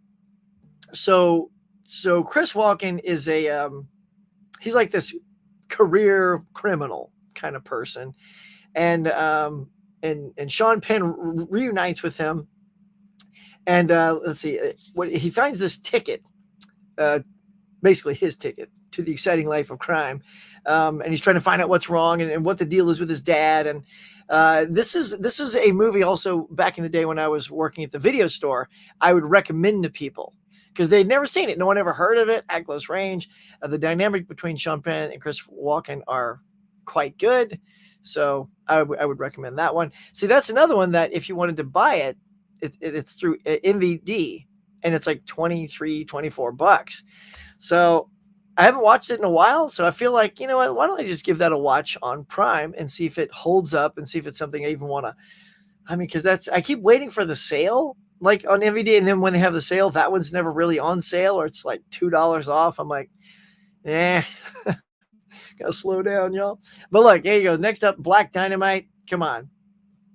Chris Walken is he's like this career criminal kind of person, and Sean Penn reunites with him, and let's see, he finds this ticket, basically his ticket to the exciting life of crime, and he's trying to find out what's wrong and what the deal is with his dad. And this is a movie also back in the day when I was working at the video store, I would recommend to people because they'd never seen it. No one ever heard of it. At Close Range. The dynamic between Sean Penn and Chris Walken are quite good. So I would recommend that one. See, that's another one that if you wanted to buy it, it's through MVD, and it's like $24. So I haven't watched it in a while, so I feel like, you know what, why don't I just give that a watch on Prime and see if it holds up and see if it's something I even want to, because I keep waiting for the sale, like on MVD, and then when they have the sale, that one's never really on sale, or it's like $2 off. I'm like, gotta slow down, y'all. But look, here you go. Next up, Black Dynamite. Come on.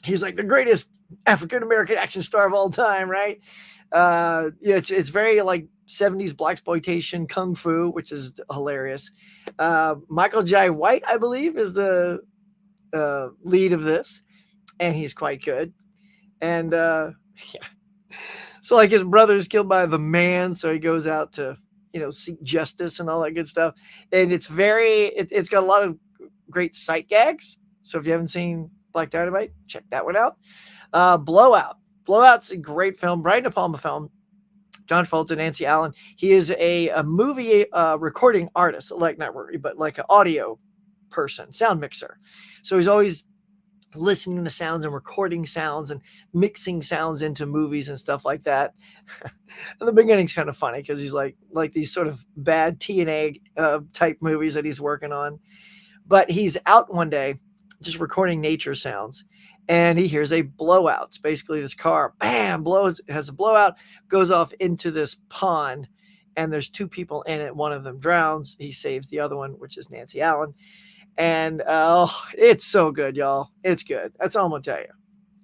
He's like the greatest African-American action star of all time, right? It's very like 70s blaxploitation kung fu, which is hilarious. Michael Jai White, I believe, is the lead of this, and he's quite good. And so like his brother is killed by the man, so he goes out to seek justice and all that good stuff. And it's got a lot of great sight gags. So if you haven't seen Black Dynamite, check that one out. Blowout's a great film, Brian De Palma film. John Travolta, Nancy Allen. He is a movie recording artist, like not really, but like an audio person, sound mixer. So he's always listening to sounds and recording sounds and mixing sounds into movies and stuff like that. And the beginning's kind of funny because he's like these sort of bad TNA type movies that he's working on. But he's out one day just recording nature sounds, and he hears a blowout. It's basically this car, bam, has a blowout, goes off into this pond, and there's two people in it. One of them drowns. He saves the other one, which is Nancy Allen. And it's so good, y'all. It's good. That's all I'm gonna tell you.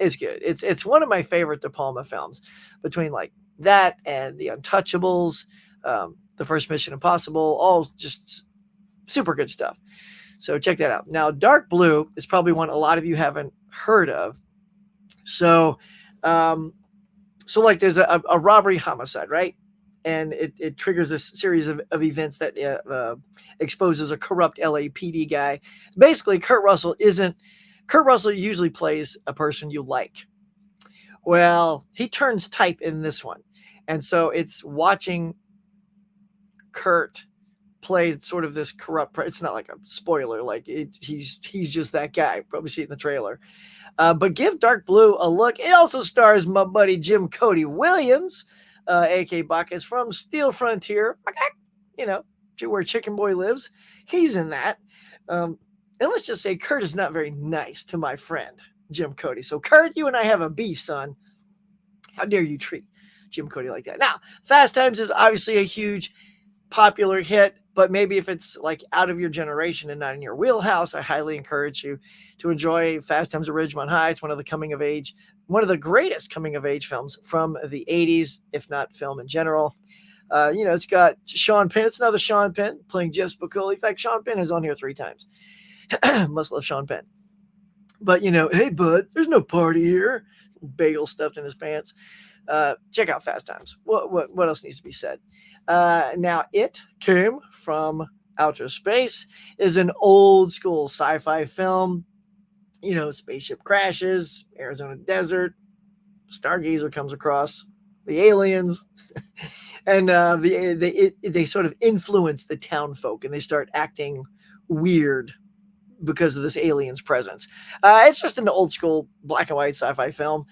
It's good. It's one of my favorite De Palma films, between like that and The Untouchables, the first Mission Impossible, all just super good stuff. So check that out. Now, Dark Blue is probably one a lot of you haven't heard of. So like there's a robbery homicide, right? And it triggers this series of events that exposes a corrupt LAPD guy. Basically, Kurt Russell usually plays a person you like. Well, he turns type in this one. And so it's watching Kurt play sort of this corrupt. It's not like a spoiler, like he's just that guy. Probably see it in the trailer. But give Dark Blue a look. It also stars my buddy Jim Cody Williams, aka Bacchus from Steel Frontier. You know, where Chicken Boy lives. He's in that. And let's just say Kurt is not very nice to my friend Jim Cody. So Kurt, you and I have a beef, son. How dare you treat Jim Cody like that? Now, Fast Times is obviously a huge popular hit, but maybe if it's like out of your generation and not in your wheelhouse, I highly encourage you to enjoy Fast Times at Ridgemont High. It's one of the greatest coming of age films from the 80s, if not film in general. It's got Sean Penn. It's another Sean Penn playing Jeff Spicoli. In fact, Sean Penn is on here 3 times. Must love Sean Penn. But, hey, bud, there's no party here. Bagel stuffed in his pants. Check out Fast Times. What else needs to be said? Now, It Came from Outer Space is an old school sci-fi film. Spaceship crashes, Arizona desert, Stargazer comes across the aliens, and they sort of influence the town folk, and they start acting weird because of this alien's presence. It's just an old school black and white sci-fi film,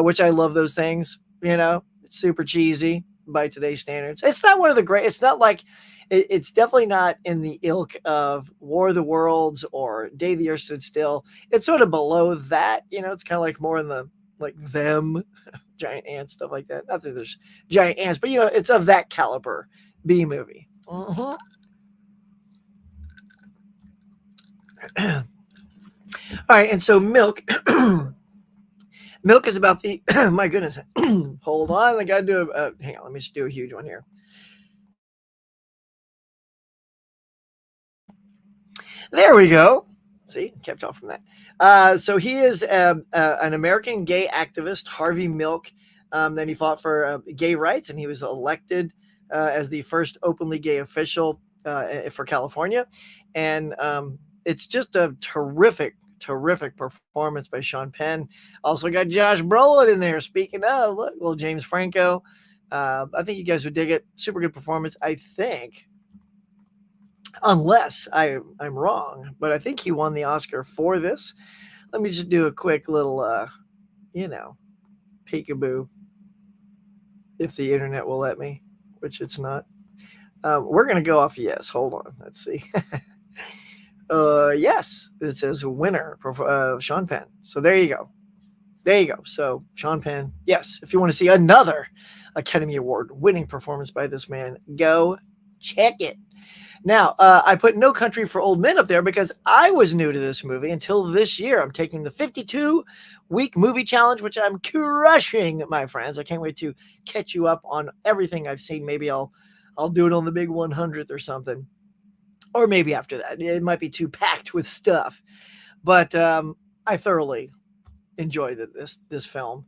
which I love those things. It's super cheesy by today's standards. It's not one of the great. It's not like it's definitely not in the ilk of War of the Worlds or Day the Earth Stood Still. It's sort of below that. It's kind of like more in the like them giant ants, stuff like that. Not that there's giant ants, but it's of that caliber B movie. Uh-huh. All right, and so Milk. Milk is about the. My goodness, hold on, I gotta do hang on, let me just do a huge one here. There we go. See, kept off from that. So he is an American gay activist, Harvey Milk. Then he fought for gay rights, and he was elected as the first openly gay official for California. And it's just a terrific performance by Sean Penn. Also got Josh Brolin in there. Speaking of, look, little James Franco. I think you guys would dig it. Super good performance, I think. Unless I'm wrong, but I think he won the Oscar for this. Let me just do a quick little, peekaboo, if the internet will let me, which it's not. We're going to go off yes. Hold on. Let's see. Yes, it says winner, Sean Penn. So there you go. So Sean Penn, yes. If you want to see another Academy Award winning performance by this man, go check it. Now, I put No Country for Old Men up there because I was new to this movie until this year. I'm taking the 52-week movie challenge, which I'm crushing, my friends. I can't wait to catch you up on everything I've seen. Maybe I'll do it on the big 100th or something. Or maybe after that. It might be too packed with stuff. But I thoroughly enjoyed this film.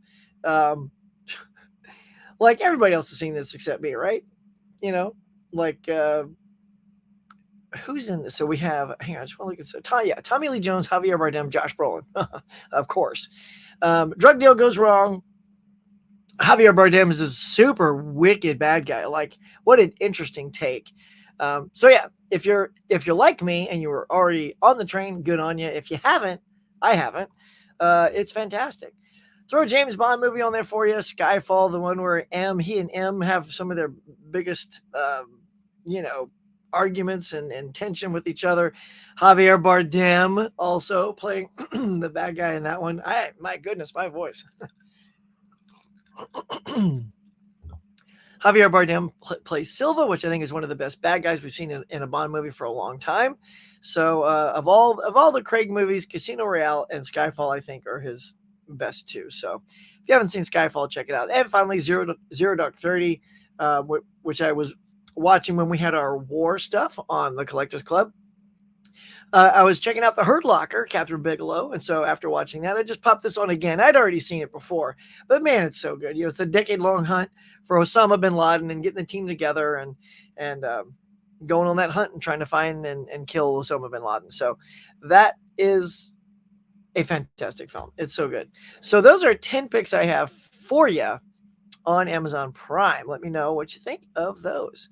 Like everybody else has seen this except me, right? Who's in this? So we have, hang on, I just want to look at Tommy Lee Jones, Javier Bardem, Josh Brolin, of course. Drug deal goes wrong. Javier Bardem is a super wicked bad guy. Like, what an interesting take. So yeah, if you're like me and you were already on the train, good on you. If you haven't, I haven't. It's fantastic. Throw a James Bond movie on there for you. Skyfall, the one where he and M have some of their biggest, arguments and tension with each other. Javier Bardem also playing the bad guy in that one. My goodness, my voice. Javier Bardem plays Silva, which I think is one of the best bad guys we've seen in a Bond movie for a long time. So of all the Craig movies, Casino Royale and Skyfall, I think, are his best two. So if you haven't seen Skyfall, check it out. And finally, Zero Dark 30, which I was watching when we had our war stuff on the Collectors Club. I was checking out The Hurt Locker, Catherine Bigelow, and so after watching that, I just popped this on again. I'd already seen it before, but man, it's so good. It's a decade-long hunt for Osama bin Laden and getting the team together and going on that hunt and trying to find and kill Osama bin Laden. So that is a fantastic film. It's so good. So those are 10 picks I have for you on Amazon Prime. Let me know what you think of those.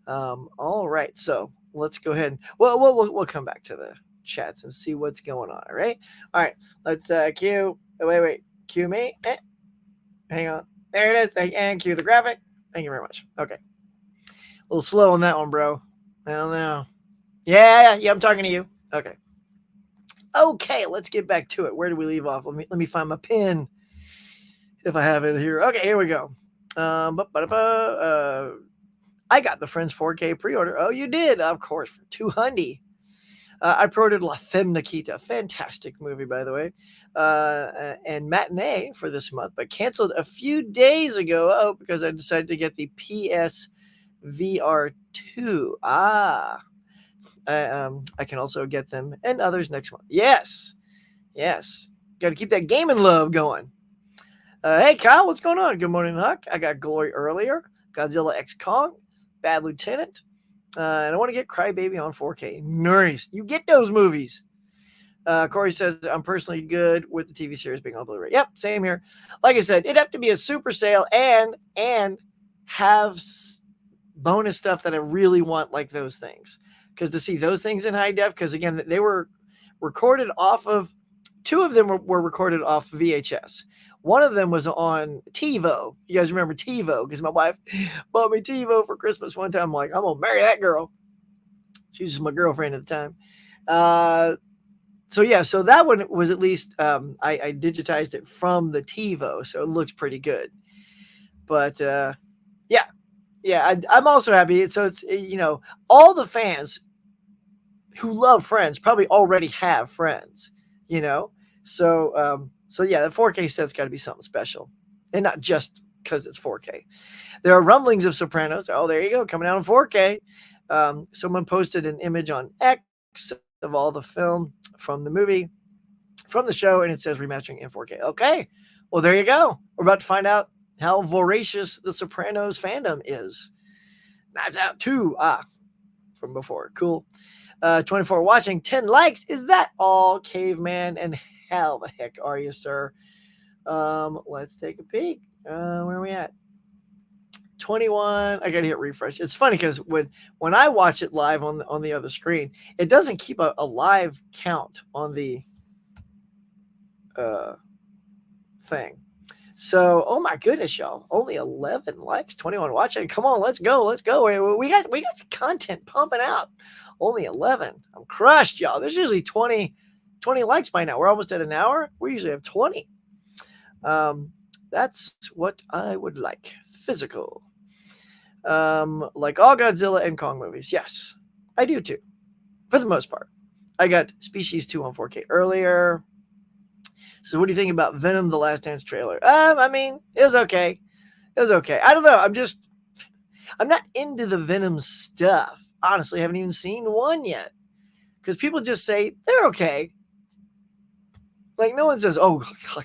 All right, so let's go ahead and we'll come back to the chats and see what's going on. All right, all right. Let's cue. Wait, cue me. Hang on. There it is. And cue the graphic. Thank you very much. Okay, a little slow on that one, bro. I don't know. Yeah. I'm talking to you. Okay. Okay, let's get back to it. Where did we leave off? Let me find my pen if I have it here. Okay, here we go. I got the Friends 4K pre-order. Oh, you did, of course, for $200. I pre-ordered La Femme Nikita, fantastic movie, by the way, and Matinee for this month, but canceled a few days ago. Oh, because I decided to get the PS VR 2. I can also get them and others next month. Yes. Got to keep that gaming love going. Hey, Kyle, what's going on? Good morning, Huck. I got Glory earlier, Godzilla X Kong, Bad Lieutenant, and I want to get Crybaby on 4K. Nice. You get those movies. Corey says, I'm personally good with the TV series being on Blu-ray. Yep, same here. Like I said, it'd have to be a super sale and have bonus stuff that I really want, like those things. Because to see those things in high def, because again, they were recorded off of, two of them were recorded off VHS. One of them was on TiVo. You guys remember TiVo? Because my wife bought me TiVo for Christmas one time. I'm like, I'm going to marry that girl. She was just my girlfriend at the time. So that one was at least, I digitized it from the TiVo. So it looks pretty good. But I'm also happy. So it's, all the fans who love Friends probably already have Friends, So yeah, the 4K set's got to be something special, and not just because it's 4K. There are rumblings of Sopranos. Oh, there you go, coming out in 4K. Someone posted an image on X of all the film from the movie, from the show, and it says remastering in 4K. Okay, well there you go. We're about to find out how voracious the Sopranos fandom is. Knives Out 2, from before. Cool. 24 watching, 10 likes. Is that all, Caveman? And how the heck are you, sir? Let's take a peek. Where are we at? 21. I gotta hit refresh. It's funny because when I watch it live on the other screen, it doesn't keep a live count on the thing. So, oh my goodness, y'all! Only 11 likes, 21 watching. Come on, let's go. We got the content pumping out. Only 11. I'm crushed, y'all. There's usually 20 likes by now. We're almost at an hour. We usually have 20. That's what I would like. Physical. Like all Godzilla and Kong movies. Yes, I do too. For the most part. I got Species 2 on 4K earlier. So what do you think about Venom: The Last Dance trailer? I mean, it was okay. I don't know. I'm not into the Venom stuff. Honestly, I haven't even seen one yet. Because people just say they're okay. Like, no one says, oh,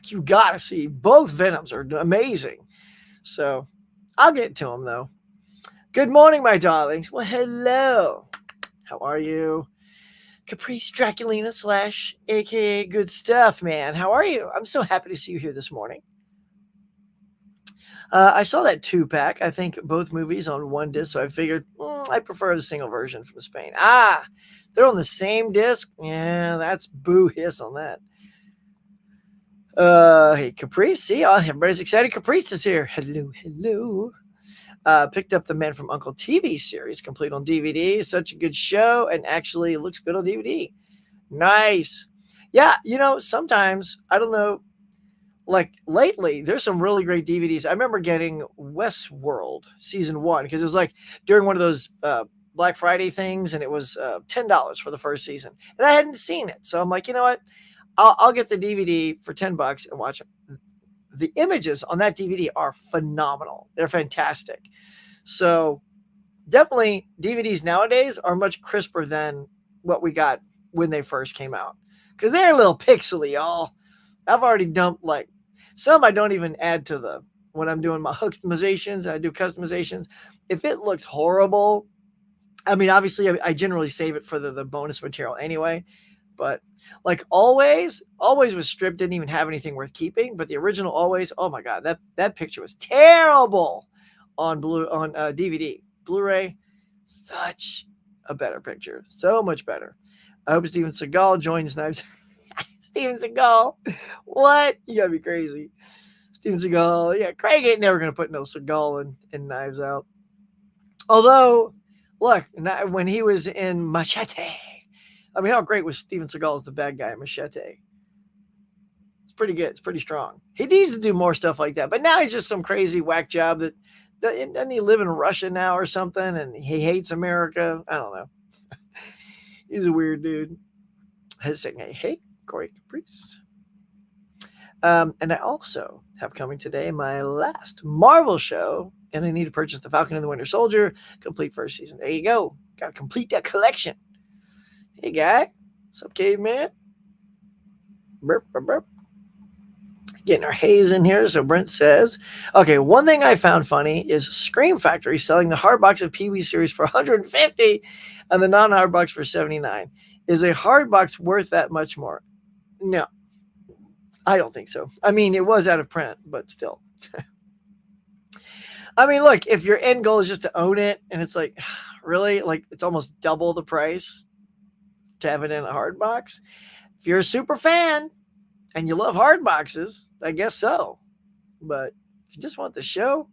you gotta see. Both Venoms are amazing. So, I'll get to them, though. Good morning, my darlings. Well, hello. How are you? Caprice Draculina / aka Good Stuff, man. How are you? I'm so happy to see you here this morning. I saw that 2-pack. I think both movies on one disc, so I figured I prefer the single version from Spain. They're on the same disc? Yeah, that's boo hiss on that. Hey, Caprice. See, everybody's excited. Caprice is here. Hello. Picked up the Man from U.N.C.L.E. TV series, complete on DVD. Such a good show, and actually looks good on DVD. Nice. Yeah, sometimes, I don't know, like lately, there's some really great DVDs. I remember getting Westworld season 1, because it was like during one of those Black Friday things, and it was $10 for the first season. And I hadn't seen it. So I'm like, you know what? I'll get the DVD for $10 and watch it. The images on that DVD are phenomenal. They're fantastic. So definitely DVDs nowadays are much crisper than what we got when they first came out. Because they're a little pixely, y'all. I've already dumped like some I don't even add to when I'm doing my customizations. I do customizations. If it looks horrible, I mean, obviously I generally save it for the bonus material anyway. But like always was stripped, didn't even have anything worth keeping. But the original always, oh my god, that picture was terrible on DVD, Blu-ray. Such a better picture, so much better. I hope Steven Seagal joins Knives. Steven Seagal, what? You gotta be crazy. Steven Seagal, yeah, Craig ain't never gonna put no Seagal in Knives Out. Although, look, when he was in Machete, I mean, how great was Steven Seagal as the bad guy in Machete? It's pretty good. It's pretty strong. He needs to do more stuff like that. But now he's just some crazy whack job that doesn't he live in Russia now or something? And he hates America. I don't know. He's a weird dude. Hey, Corey Caprice. And I also have coming today my last Marvel show, and I need to purchase The Falcon and the Winter Soldier, complete first season. There you go. Got to complete that collection. Hey, guy. What's up, caveman? Burp, burp, burp. Getting our haze in here. So Brent says, okay, one thing I found funny is Scream Factory selling the hard box of Pee-wee series for $150 and the non-hard box for $79. Is a hard box worth that much more? No, I don't think so. I mean, it was out of print, but still. I mean, look, if your end goal is just to own it, and it's like, really? Like, it's almost double the price to have it in a hard box. If you're a super fan and you love hard boxes, I guess so. But if you just want the show,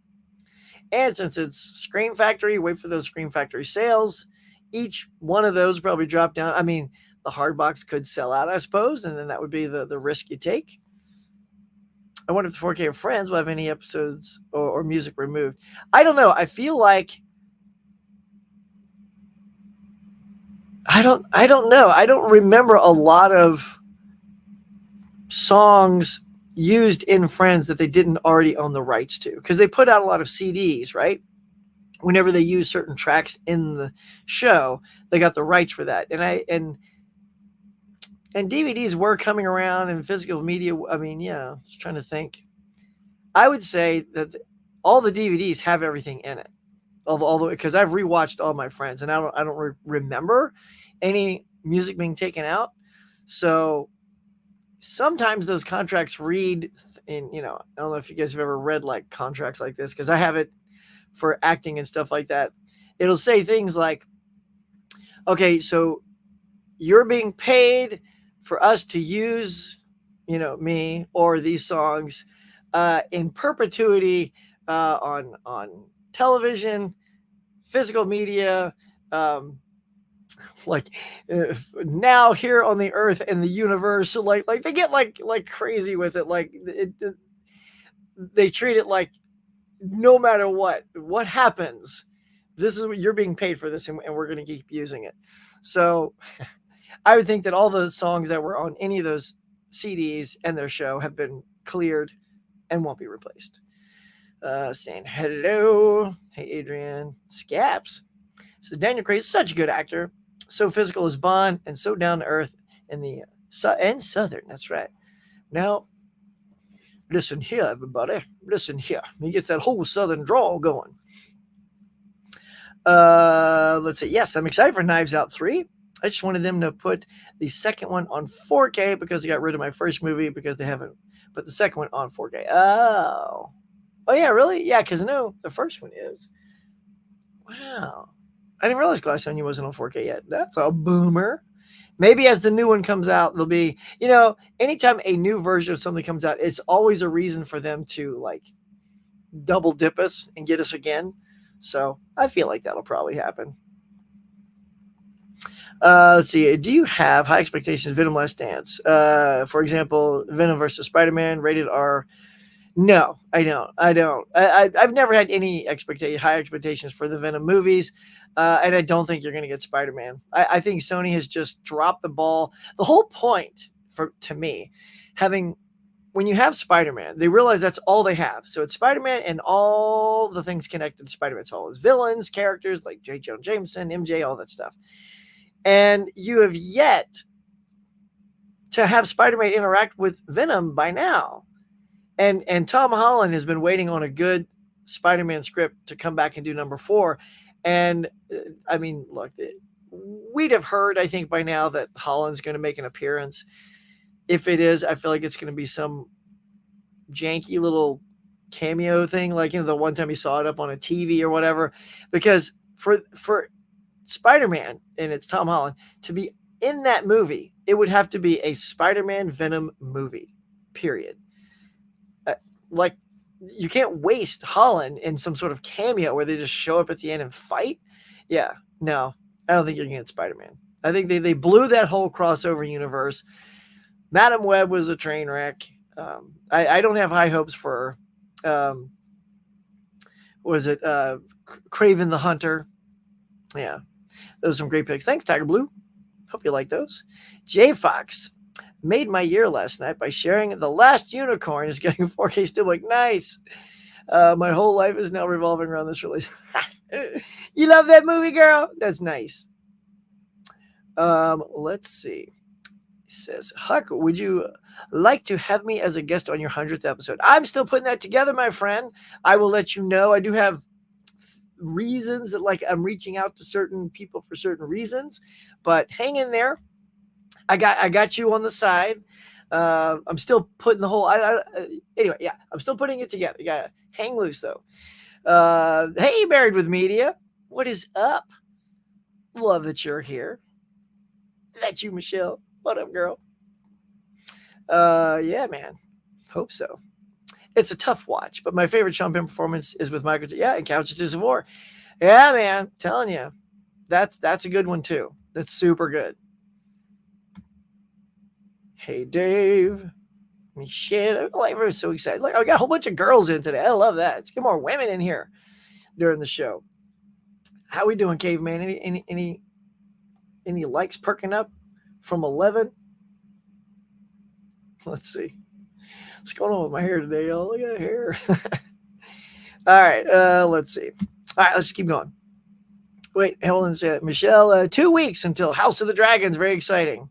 and since it's Scream Factory, wait for those Scream Factory sales. Each one of those probably drop down. I mean, the hard box could sell out, I suppose, and then that would be the risk you take. I wonder if the 4K of Friends will have any episodes or music removed. I don't know. I feel like I don't know. I don't remember a lot of songs used in Friends that they didn't already own the rights to, because they put out a lot of CDs, right? Whenever they use certain tracks in the show, they got the rights for that. And DVDs were coming around and physical media. I mean, yeah, just trying to think. I would say that all the DVDs have everything in it. Although, because I've rewatched all my Friends and I don't remember any music being taken out. So sometimes those contracts read in, I don't know if you guys have ever read like contracts like this, because I have it for acting and stuff like that. It'll say things like, okay, so you're being paid for us to use, me or these songs in perpetuity on television, physical media, like now here on the earth and the universe. So like they get like crazy with it. Like they treat it like no matter what happens, this is what you're being paid for this, and we're going to keep using it. So I would think that all the songs that were on any of those CDs and their show have been cleared and won't be replaced. Saying hello. Hey, Adrian. Scaps. So Daniel Craig is such a good actor. So physical as Bond and so down to earth in the and Southern. That's right. Now, listen here, everybody. Listen here. He gets that whole Southern drawl going. Let's see. Yes, I'm excited for Knives Out 3. I just wanted them to put the second one on 4K because they got rid of my first movie because they haven't put the second one on 4K. Oh, yeah, really? Yeah, because no, the first one is. Wow. I didn't realize Glass Onion wasn't on 4K yet. That's a boomer. Maybe as the new one comes out, there'll be, anytime a new version of something comes out, it's always a reason for them to like double dip us and get us again. So I feel like that'll probably happen. Let's see. Do you have high expectations of Venom Last Dance? For example, Venom versus Spider-Man, rated R. No, I don't. I've never had any high expectations for the Venom movies, and I don't think you're going to get Spider-Man. I think Sony has just dropped the ball. The whole point, to me, when you have Spider-Man, they realize that's all they have. So it's Spider-Man and all the things connected to Spider-Man. It's all his villains, characters like J. Jonah Jameson, MJ, all that stuff. And you have yet to have Spider-Man interact with Venom by now. And Tom Holland has been waiting on a good Spider-Man script to come back and do number 4. And I mean, look, we'd have heard, I think, by now that Holland's going to make an appearance. If it is, I feel like it's going to be some janky little cameo thing, like the one time he saw it up on a TV or whatever. Because for Spider-Man, and it's Tom Holland, to be in that movie, it would have to be a Spider-Man Venom movie. Period. Like, you can't waste Holland in some sort of cameo where they just show up at the end and fight. Yeah, no, I don't think you're going to get Spider-Man. I think they blew that whole crossover universe. Madam Web was a train wreck. I don't have high hopes for, was it Craven the Hunter? Yeah, those are some great picks. Thanks, Tiger Blue. Hope you like those. J Fox made my year last night by sharing The Last Unicorn is getting a 4K Steelbook. Nice. My whole life is now revolving around this release. You love that movie, girl? That's nice. Let's see. He says, Huck, would you like to have me as a guest on your 100th episode? I'm still putting that together, my friend. I will let you know. I do have reasons that, like, I'm reaching out to certain people for certain reasons, but hang in there. I got you on the side. I'm still putting the whole. Anyway, yeah, I'm still putting it together. You gotta hang loose though. Hey, Married with Media, what is up? Love that you're here. Is that you, Michelle? What up, girl? Yeah, man. Hope so. It's a tough watch, but my favorite Sean Penn performance is with Michael. Yeah, and Couches of War. Yeah, man. I'm telling you, that's a good one too. That's super good. Hey, Dave. Michelle. Everyone's so excited. Like, I got a whole bunch of girls in today. I love that. Let's get more women in here during the show. How we doing, caveman? Any likes perking up from 11? Let's see. What's going on with my hair today, y'all? Look at that hair. All right, let's see. All right, let's just keep going. Wait, hold on a second. Michelle, 2 weeks until House of the Dragons. Very exciting.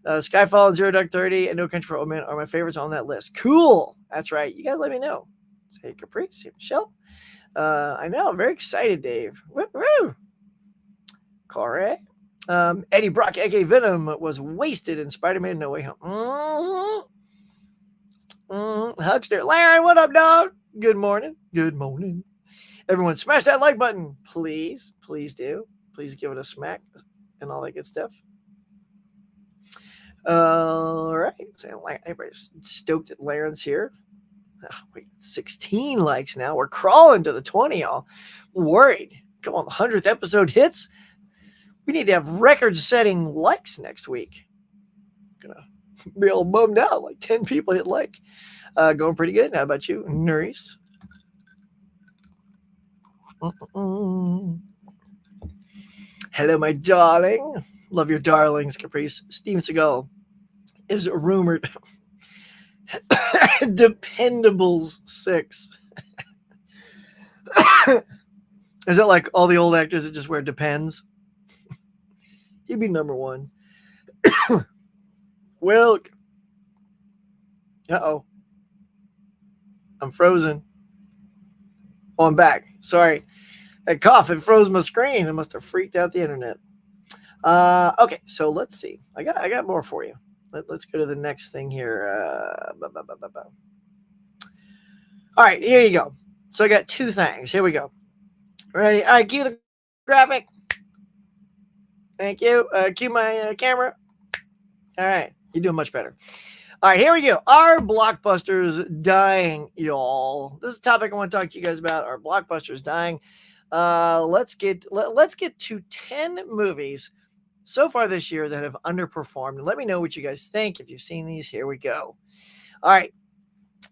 Skyfall and Zero Dark 30 and No Country for Old Men are my favorites on that list. Cool. That's right. You guys let me know. Say Caprice, Michelle. I know. I'm very excited, Dave. Woo-woo. Correct. Eddie Brock, aka Venom, was wasted in Spider-Man No Way Home. Huckster. Larry, what up, dog? Good morning. Good morning. Everyone, smash that like button, please. Please do. Please give it a smack and all that good stuff. All right. So everybody's stoked that Laren's here. Oh, wait, 16 likes now. We're crawling to the 20, y'all. Worried. Come on, the 100th episode hits. We need to have record-setting likes next week. Gonna be all bummed out. Like 10 people hit like. Going pretty good. How about you, Nurse? Hello, my darling. Love your darlings, Caprice. Steven Seagal is rumored. Dependables 6. Is that like all the old actors that just wear Depends? He'd be number 1. Wilk. Uh-oh. I'm frozen. Oh, I'm back. Sorry. That cough, it froze my screen. It must have freaked out the internet. Okay, so let's see. I got more for you. Let's go to the next thing here. All right, here you go. So I got 2 things. Here we go. Ready? All right, cue the graphic. Thank you. Cue my camera. All right, you're doing much better. All right, here we go. Are blockbusters dying, y'all? This is a topic I want to talk to you guys about. Are blockbusters dying? Let's get to 10 movies so far this year that have underperformed. Let me know what you guys think. If you've seen these, here we go. All right.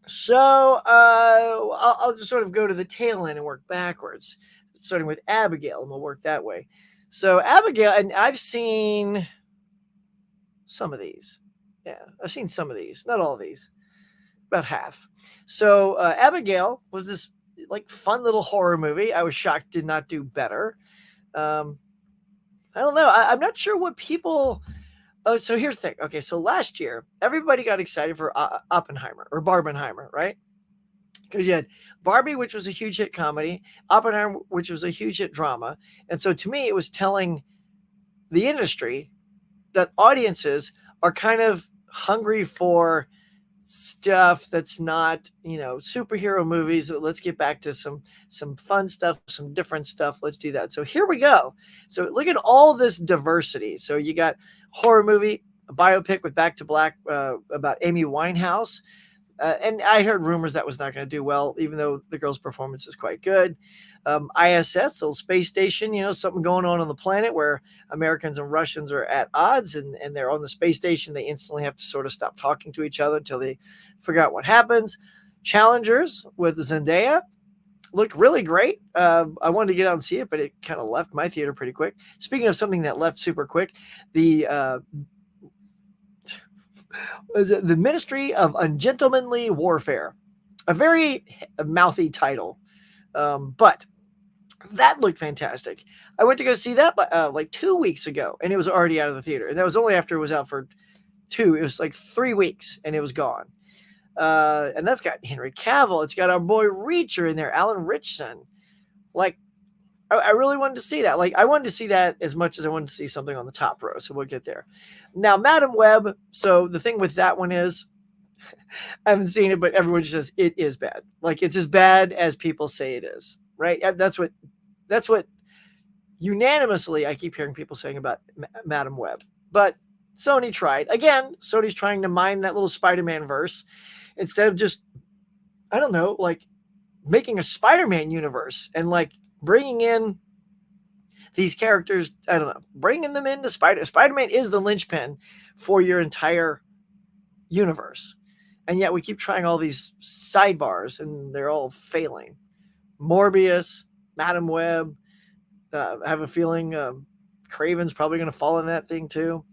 So I'll just sort of go to the tail end and work backwards, starting with Abigail, and we'll work that way. So Abigail, and I've seen some of these. Yeah, I've seen some of these, not all of these, about half. So Abigail was this like fun little horror movie. I was shocked did not do better. I don't know. I'm not sure what people. So here's the thing. Okay, so last year everybody got excited for Oppenheimer or Barbenheimer, right? Because you had Barbie, which was a huge hit comedy, Oppenheimer, which was a huge hit drama, and so to me it was telling the industry that audiences are kind of hungry for stuff that's not, superhero movies. Let's get back to some fun stuff, some different stuff. Let's do that. So here we go. So look at all this diversity. So you got horror movie, a biopic with Back to Black about Amy Winehouse. And I heard rumors that was not going to do well, even though the girl's performance is quite good. ISS, little space station, something going on the planet where Americans and Russians are at odds, and they're on the space station. They instantly have to sort of stop talking to each other until they figure out what happens. Challengers with Zendaya looked really great. I wanted to get out and see it, but it kind of left my theater pretty quick. Speaking of something that left super quick, the was it the Ministry of Ungentlemanly Warfare? A very mouthy title, but that looked fantastic. I went to go see that like 2 weeks ago, and it was already out of the theater. And that was only after it was out for it was like 3 weeks, and it was gone. And that's got Henry Cavill. It's got our boy Reacher in there, Alan Richson. Like, I really wanted to see that. Like, I wanted to see that as much as I wanted to see something on the top row. So we'll get there. Now, Madam Web. So the thing with that one is, I haven't seen it, but everyone just says it is bad. Like, it's as bad as people say it is, right? That's what unanimously I keep hearing people saying about Madam Web. But Sony tried. Again, Sony's trying to mine that little Spider-Man verse instead of just, I don't know, like making a Spider-Man universe and like bringing in these characters. I don't know, bringing them into Spider-Man is the linchpin for your entire universe. And yet we keep trying all these sidebars and they're all failing. Morbius, Madam Web. I have a feeling Craven's probably going to fall in that thing too.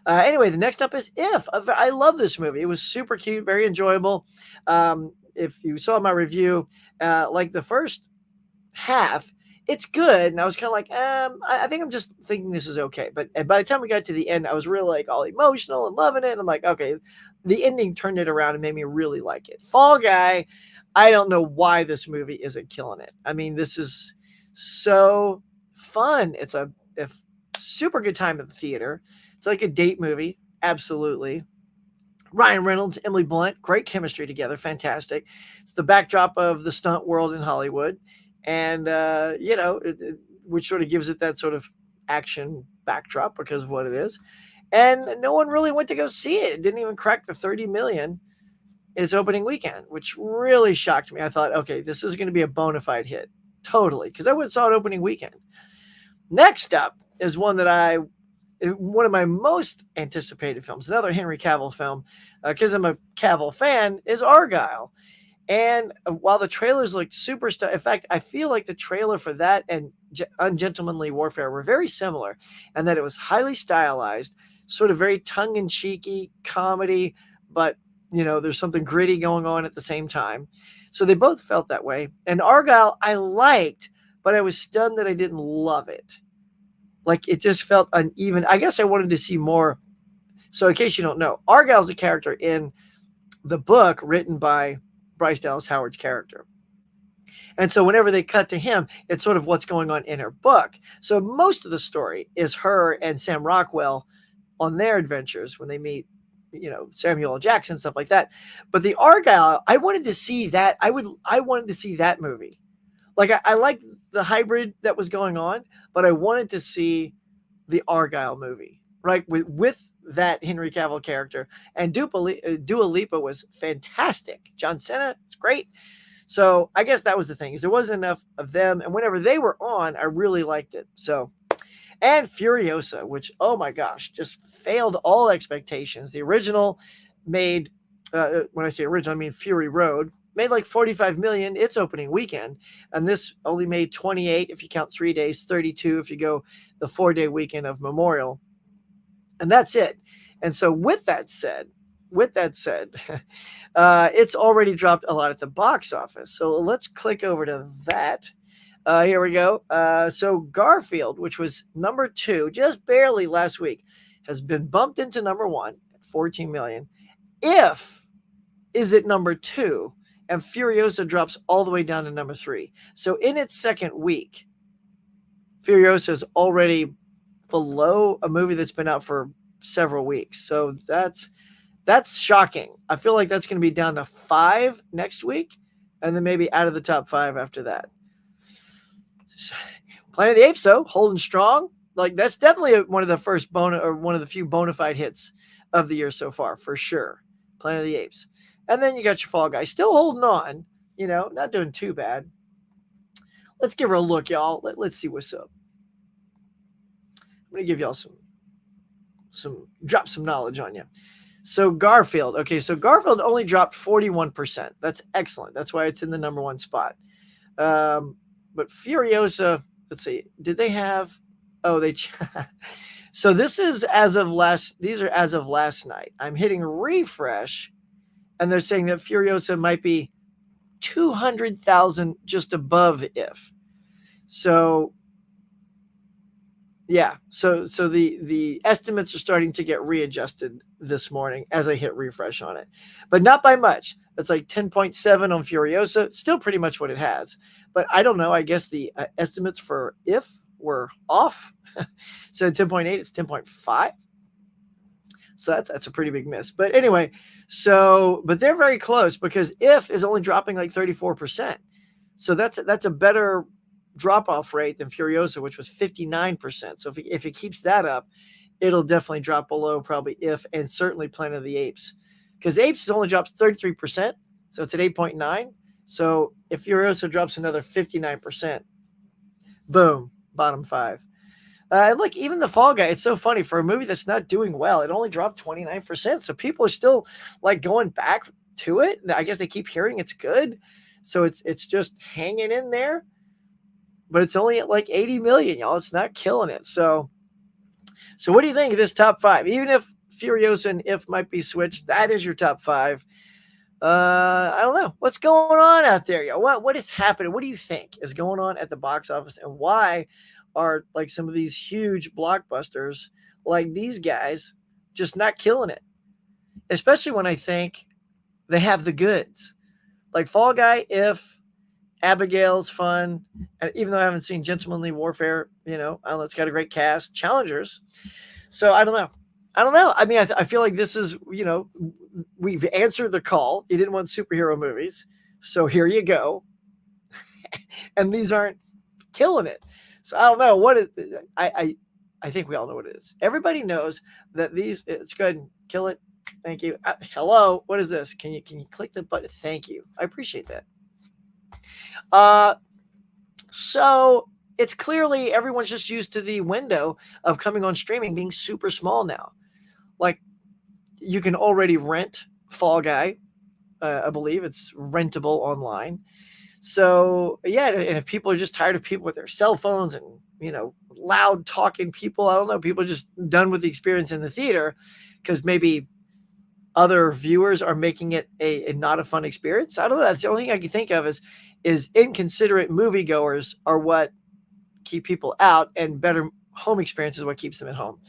Anyway, the next up is If. I love this movie. It was super cute, very enjoyable. If you saw my review, like the first half, it's good. And I was kind of like, I think I'm just thinking this is okay. But by the time we got to the end, I was really like all emotional and loving it. And I'm like, okay, the ending turned it around and made me really like it. Fall Guy, I don't know why this movie isn't killing it. I mean, this is so fun. It's a super good time at the theater. It's like a date movie. Absolutely. Ryan Reynolds, Emily Blunt, great chemistry together. Fantastic. It's the backdrop of the stunt world in Hollywood. And, which sort of gives it that sort of action backdrop because of what it is. And no one really went to go see it. It didn't even crack the 30 million in its opening weekend, which really shocked me. I thought, okay, this is going to be a bona fide hit. Totally. Because I went and saw it opening weekend. Next up is one of my most anticipated films, another Henry Cavill film, because I'm a Cavill fan, is Argylle. And while the trailers looked super in fact, I feel like the trailer for that and Ungentlemanly Warfare were very similar, and that it was highly stylized, sort of very tongue-in-cheeky comedy, but there's something gritty going on at the same time. So they both felt that way. And Argylle I liked, but I was stunned that I didn't love it. Like, it just felt uneven. I guess I wanted to see more. So in case you don't know, Argylle's a character in the book written by Bryce Dallas Howard's character. And so whenever they cut to him, it's sort of what's going on in her book. So most of the story is her and Sam Rockwell on their adventures when they meet, Samuel L. Jackson, stuff like that. But the Argylle, I wanted to see that. I wanted to see that movie. Like, I liked the hybrid that was going on, but I wanted to see the Argylle movie, right? With that Henry Cavill character. And Dua Lipa was fantastic. John Cena, it's great. So I guess that was the thing, is there wasn't enough of them. And whenever they were on, I really liked it. So, and Furiosa, which, oh my gosh, just failed all expectations. The original made, when I say original, I mean Fury Road, made like 45 million its opening weekend. And this only made 28 if you count 3 days, 32 if you go the 4-day weekend of Memorial. And that's it. And so with that said, it's already dropped a lot at the box office. So let's click over to that. Here we go. So Garfield, which was number 2, just barely last week, has been bumped into number 1 at 14 million. If is it number 2, and Furiosa drops all the way down to number 3. So in its second week, Furiosa is already below a movie that's been out for several weeks. So that's shocking. I feel like that's going to be down to 5 next week, and then maybe out of the top 5 after that. Planet of the Apes, though, holding strong. Like that's definitely one of the first one of the few bona fide hits of the year so far, for sure. Planet of the Apes, and then you got your Fall Guy, still holding on. Not doing too bad. Let's give her a look, y'all. Let's see what's up. I'm gonna give y'all drop some knowledge on you. So Garfield, okay, so Garfield only dropped 41%. That's excellent. That's why it's in the number 1 spot. But Furiosa, let's see, did they have? Oh, they. So this is as of last. These are as of last night. I'm hitting refresh, and they're saying that Furiosa might be 200,000 just above if. So yeah, so the estimates are starting to get readjusted this morning as I hit refresh on it, but not by much. It's like 10.7 on Furiosa, still pretty much what it has. But I don't know. I guess the estimates for if were off. So 10.8, it's 10.5. So that's a pretty big miss. But anyway, but they're very close because if is only dropping like 34%. So that's a better drop-off rate than Furiosa, which was 59%. So if it keeps that up, it'll definitely drop below probably if, and certainly Planet of the Apes. Because Apes has only dropped 33%, so it's at 8.9. So if Furiosa drops another 59%, boom, bottom 5. Look, even the Fall Guy, it's so funny. For a movie that's not doing well, it only dropped 29%. So people are still like going back to it. I guess they keep hearing it's good. So it's just hanging in there. But it's only at like 80 million, y'all. It's not killing it. So what do you think of this top 5? Even if Furiosa and If might be switched, that is your top 5. I don't know. What's going on out there, y'all? What is happening? What do you think is going on at the box office? And why are like some of these huge blockbusters like these guys just not killing it? Especially when I think they have the goods. Like Fall Guy, If, Abigail's fun, and even though I haven't seen Gentlemanly Warfare, I don't know, it's got a great cast. Challengers, so I don't know. I mean, I feel like this is, we've answered the call. You didn't want superhero movies, so here you go. And these aren't killing it, so I don't know what it. I think we all know what it is. Everybody knows that these. It's good. Kill it. Thank you. Hello. What is this? Can you click the button? Thank you. I appreciate that. So it's clearly everyone's just used to the window of coming on streaming being super small now. Like you can already rent Fall Guy. I believe it's rentable online. So yeah, and if people are just tired of people with their cell phones and, loud talking people, I don't know, people are just done with the experience in the theater because maybe other viewers are making it a not a fun experience. I don't know. That's the only thing I can think of is inconsiderate moviegoers are what keep people out, and better home experience is what keeps them at home.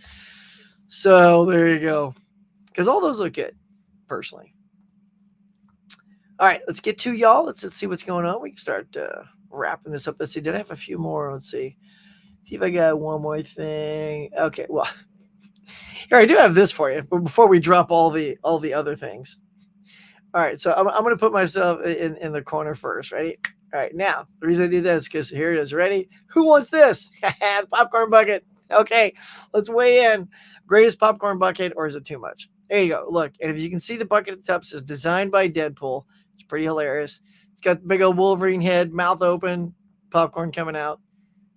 So there you go. Because all those look good, personally. All right, let's get to y'all. Let's see what's going on. We can start wrapping this up. Let's see. Did I have a few more? Let's see. See if I got one more thing. Okay, well, here I do have this for you, but before we drop all the other things. All right, so I'm going to put myself in the corner first. Ready? All right, now the reason I do this is because here it is. Ready? Who wants this? Popcorn bucket. Okay, let's weigh in. Greatest popcorn bucket, or is it too much? There you go. Look, and if you can see the bucket at the top, it says designed by Deadpool. It's pretty hilarious. It's got the big old Wolverine head, mouth open, popcorn coming out.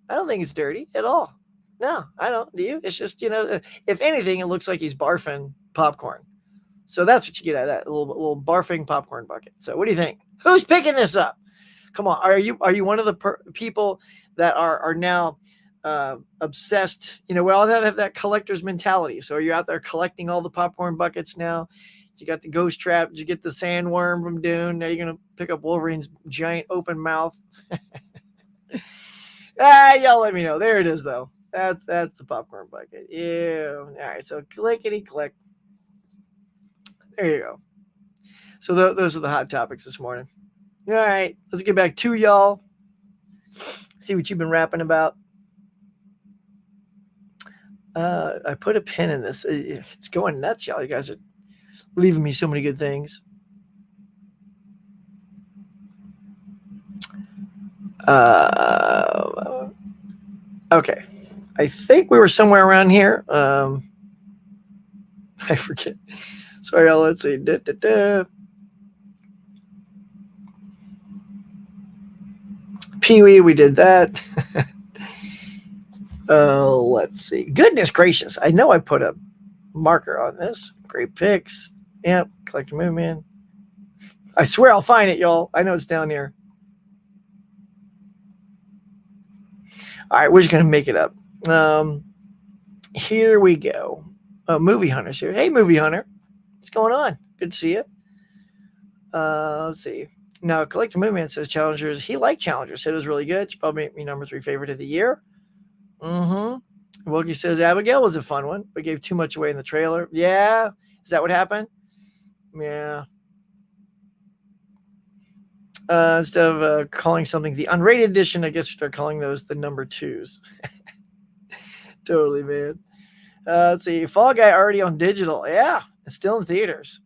I don't think it's dirty at all. No, I don't. Do you? It's just, if anything, it looks like he's barfing popcorn. So that's what you get out of that, a little barfing popcorn bucket. So what do you think? Who's picking this up? Come on. Are you one of the people that are now obsessed? We all have that collector's mentality. So are you out there collecting all the popcorn buckets now? You got the ghost trap. Did you get the sandworm from Dune? Now you're going to pick up Wolverine's giant open mouth. Y'all let me know. There it is, though. That's the popcorn bucket. Yeah. All right. So clickety click. There you go. So those are the hot topics this morning. All right. Let's get back to y'all. See what you've been rapping about. I put a pin in this. It's going nuts, y'all. You guys are leaving me so many good things. Okay. I think we were somewhere around here. I forget. Sorry, y'all. Let's see. Pee-wee, we did that. Let's see. Goodness gracious. I know I put a marker on this. Great picks. Yep. Collector movement. I swear I'll find it, y'all. I know it's down here. All right, we're just going to make it up. Here we go. Movie Hunter's here. Hey, Movie Hunter. What's going on? Good to see you. Let's see. Now, Collector Movement says Challengers. He liked Challengers. Said it was really good. It's probably my number 3 favorite of the year. Wilkie says Abigail was a fun one, but gave too much away in the trailer. Yeah. Is that what happened? Yeah. Instead of calling something the unrated edition, I guess they're calling those the number 2s. Totally, man. Let's see. Fall Guy already on digital. Yeah. It's still in theaters.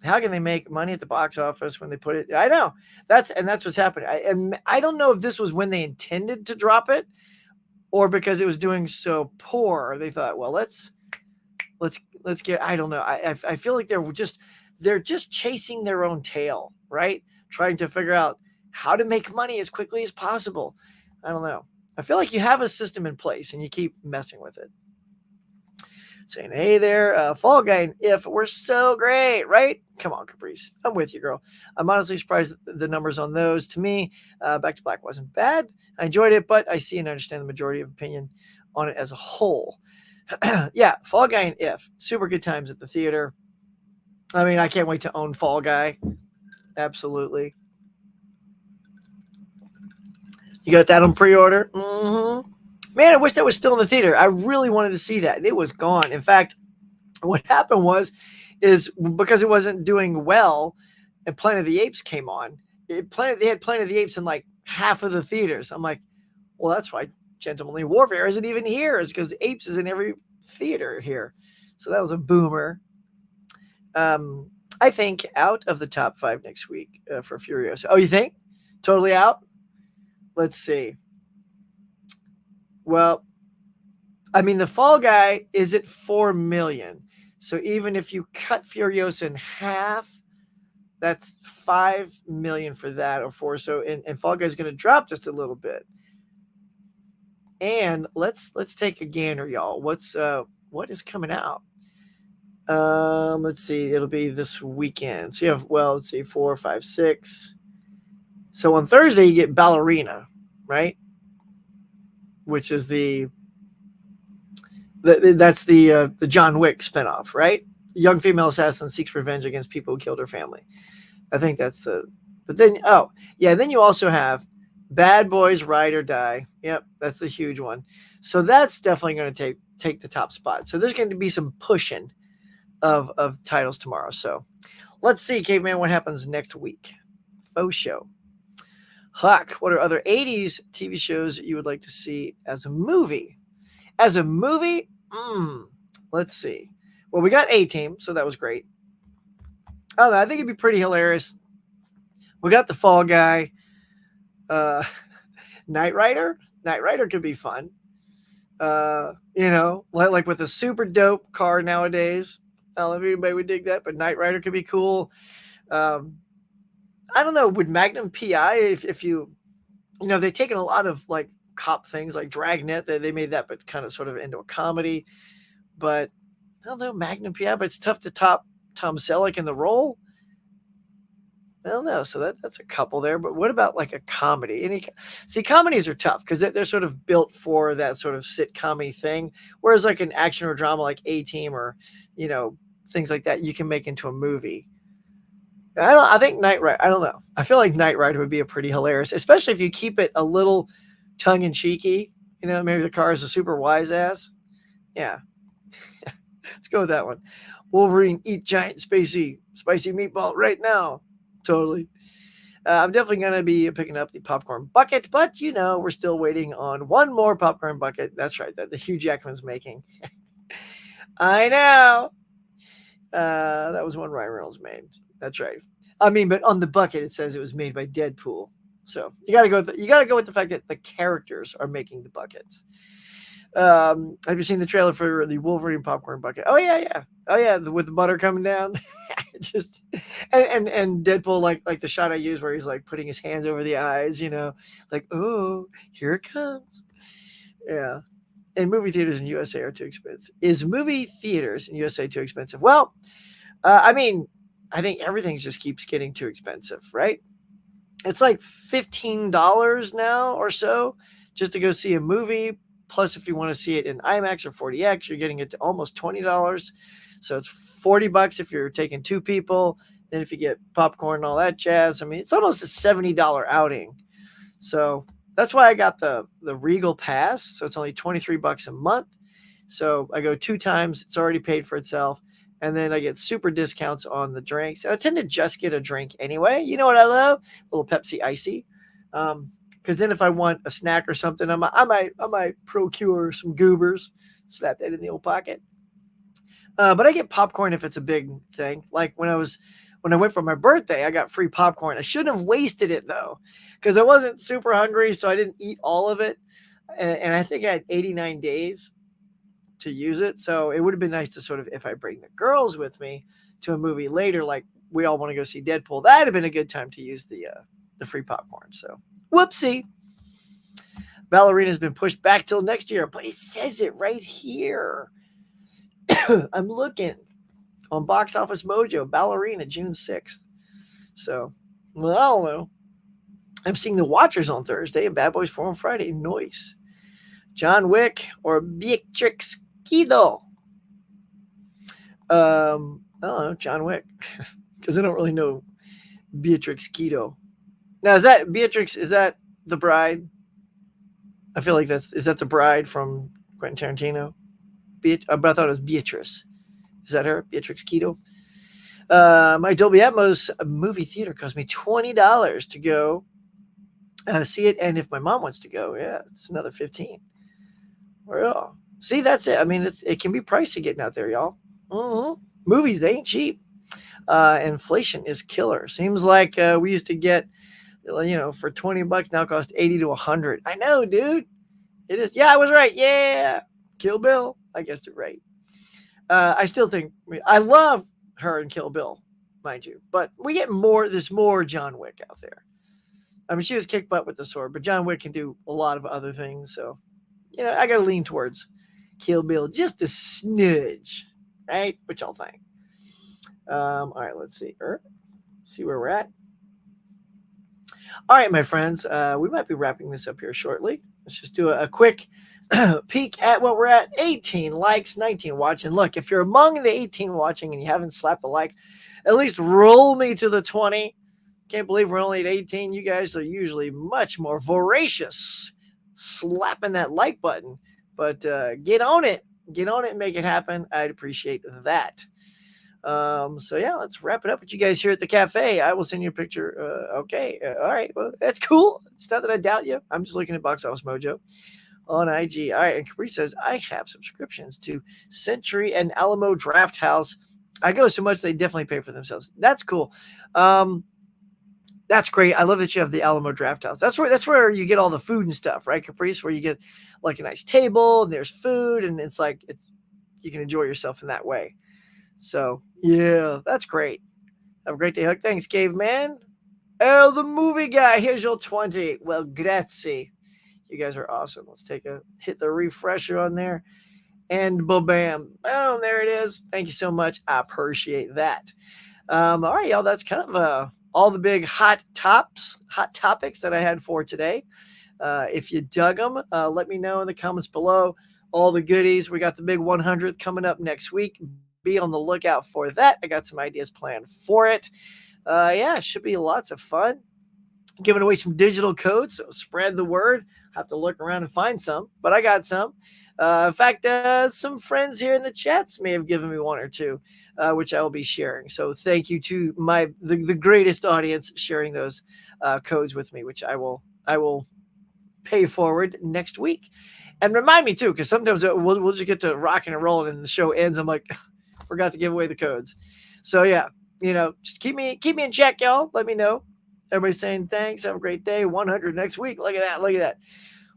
How can they make money at the box office when they put it? I know. That's what's happening. I don't know if this was when they intended to drop it or because it was doing so poor. They thought, well, let's get, I don't know. I feel like they're just chasing their own tail, right? Trying to figure out how to make money as quickly as possible. I don't know. I feel like you have a system in place and you keep messing with it. Saying, hey there, Fall Guy and If were so great, right? Come on, Caprice. I'm with you, girl. I'm honestly surprised the numbers on those. To me, Back to Black wasn't bad. I enjoyed it, but I see and understand the majority of opinion on it as a whole. Yeah, Fall Guy and If. Super good times at the theater. I mean, I can't wait to own Fall Guy. Absolutely. You got that on pre-order? Mm-hmm. Man, I wish that was still in the theater. I really wanted to see that. And it was gone. In fact, what happened is because it wasn't doing well and Planet of the Apes came on, they had Planet of the Apes in like half of the theaters. I'm like, well, that's why Gentlemanly Warfare isn't even here. It's because Apes is in every theater here. So that was a boomer. I think out of the top 5 next week for Furiosa. Oh, you think? Totally out? Let's see. Well, I mean, the Fall Guy is at 4 million. So even if you cut Furiosa in half, that's 5 million for that or 4. So and Fall Guy is going to drop just a little bit. And let's take a gander, y'all. What is coming out? Let's see. It'll be this weekend. So you have, let's see, 4, 5, 6. So on Thursday you get Ballerina, right? Which is that's the John Wick spinoff, right? Young female assassin seeks revenge against people who killed her family. I think that's but then, then you also have Bad Boys Ride or Die. Yep, that's the huge one. So that's definitely going to take the top spot. So there's going to be some pushing of titles tomorrow. So let's see, Caveman, what happens next week. Faux show. Huck, what are other 80s TV shows that you would like to see as a movie? As a movie? Let's see. Well, we got A-Team, so that was great. I don't know. I think it'd be pretty hilarious. We got the Fall Guy. Knight Rider? Knight Rider could be fun. Like with a super dope car nowadays. I don't know if anybody would dig that, but Knight Rider could be cool. I don't know. Would Magnum PI, if you they've taken a lot of like cop things like Dragnet, they made that, but kind of sort of into a comedy. But I don't know, Magnum PI, but it's tough to top Tom Selleck in the role. I don't know. So that's a couple there. But what about like a comedy? Comedies are tough because they're sort of built for that sort of sitcom-y thing. Whereas like an action or drama like A-Team or, things like that, you can make into a movie. I think Knight Rider, I don't know. I feel like Knight Rider would be a pretty hilarious, especially if you keep it a little tongue-in-cheeky. Maybe the car is a super wise ass. Yeah. Let's go with that one. Wolverine, eat giant spicy meatball right now. Totally. I'm definitely going to be picking up the popcorn bucket, but we're still waiting on one more popcorn bucket. That's right, that the Hugh Jackman's making. I know. That was one Ryan Reynolds made. That's right. I mean, but on the bucket it says it was made by Deadpool. So you got to go. You got to go with the fact that the characters are making the buckets. Have you seen the trailer for the Wolverine popcorn bucket? Oh yeah. Oh yeah, with the butter coming down. Just and Deadpool like the shot I use where he's like putting his hands over the eyes. Like oh here it comes. Yeah. And movie theaters in USA are too expensive. Is movie theaters in USA too expensive? Well, I mean, I think everything just keeps getting too expensive, right? It's like $15 now or so just to go see a movie. Plus, if you want to see it in IMAX or 40X, you're getting it to almost $20. So it's $40 if you're taking two people. Then if you get popcorn and all that jazz, I mean, it's almost a $70 outing. So that's why I got the Regal Pass. So it's only $23 a month. So I go 2 times. It's already paid for itself. And then I get super discounts on the drinks. And I tend to just get a drink anyway. You know what I love? A little Pepsi Icy. Because then if I want a snack or something, I might procure some goobers, slap that in the old pocket. But I get popcorn if it's a big thing. Like when I went for my birthday, I got free popcorn. I shouldn't have wasted it though, because I wasn't super hungry, so I didn't eat all of it. And I think I had 89 days to use it. So it would have been nice to sort of, if I bring the girls with me to a movie later, like we all want to go see Deadpool, that'd have been a good time to use the free popcorn. So whoopsie. Ballerina's been pushed back till next year, but it says it right here. I'm looking on Box Office Mojo, Ballerina, June 6th. So, well, I don't know. I'm seeing The Watchers on Thursday and Bad Boys 4 on Friday. Nice. John Wick or Beatrix Kido? I don't know, John Wick. Because I don't really know Beatrix Kido. Now, is that Beatrix? Is that the bride? I feel like is that the bride from Quentin Tarantino? But I thought it was Beatrice. Is that her? Beatrix Kido? My Dolby Atmos movie theater cost me $20 to go see it. And if my mom wants to go, yeah, it's another $15. Well, see, that's it. I mean, it can be pricey getting out there, y'all. Mm-hmm. Movies, they ain't cheap. Inflation is killer. Seems like we used to get, for $20 now cost $80 to $100. I know, dude. It is. Yeah, I was right. Yeah. Kill Bill. I guessed it right. I still think I love her and Kill Bill, mind you, but we get more. There's more John Wick out there. I mean, she was kick butt with the sword, but John Wick can do a lot of other things. So, I got to lean towards Kill Bill just a smidge, right? Which I'll think. All right, let's see. See where we're at. All right, my friends, we might be wrapping this up here shortly. Let's just do a quick peek at what we're at. 18 likes, 19 watching. Look, if you're among the 18 watching and you haven't slapped a like, at least roll me to the 20. Can't believe we're only at 18. You guys are usually much more voracious slapping that like button. But get on it. Get on it and make it happen. I'd appreciate that. So yeah, let's wrap it up with you guys here at the cafe. I will send you a picture. Okay. All right. Well, that's cool. It's not that I doubt you. I'm just looking at Box Office Mojo on IG. All right. And Capri says, I have subscriptions to Century and Alamo Draft House. I go so much, they definitely pay for themselves. That's cool. That's great. I love that you have the Alamo Draft House. That's where you get all the food and stuff, right, Caprice? Where you get like a nice table and there's food and it's you can enjoy yourself in that way. So yeah, that's great. Have a great day, Hook. Thanks, Caveman. Oh, the movie guy. Here's your 20. Well, grazie. You guys are awesome. Let's hit the refresher on there. And bam. Boom, there it is. Thank you so much. I appreciate that. All right, y'all. That's kind of all the big hot topics that I had for today. If you dug them, let me know in the comments below. All the goodies. We got the big 100th coming up next week. Be on the lookout for that. I got some ideas planned for it. Yeah, it should be lots of fun. giving away some digital codes, so spread the word. Have to look around and find some, but I got some. In fact, some friends here in the chats may have given me one or two, which I will be sharing. So thank you to the greatest audience sharing those codes with me, which I will pay forward next week. And remind me too, because sometimes we'll just get to rocking and rolling and the show ends. I'm like, forgot to give away the codes. So yeah, just keep me in check, y'all. Let me know. Everybody's saying thanks. Have a great day. 100 next week. Look at that. Look at that.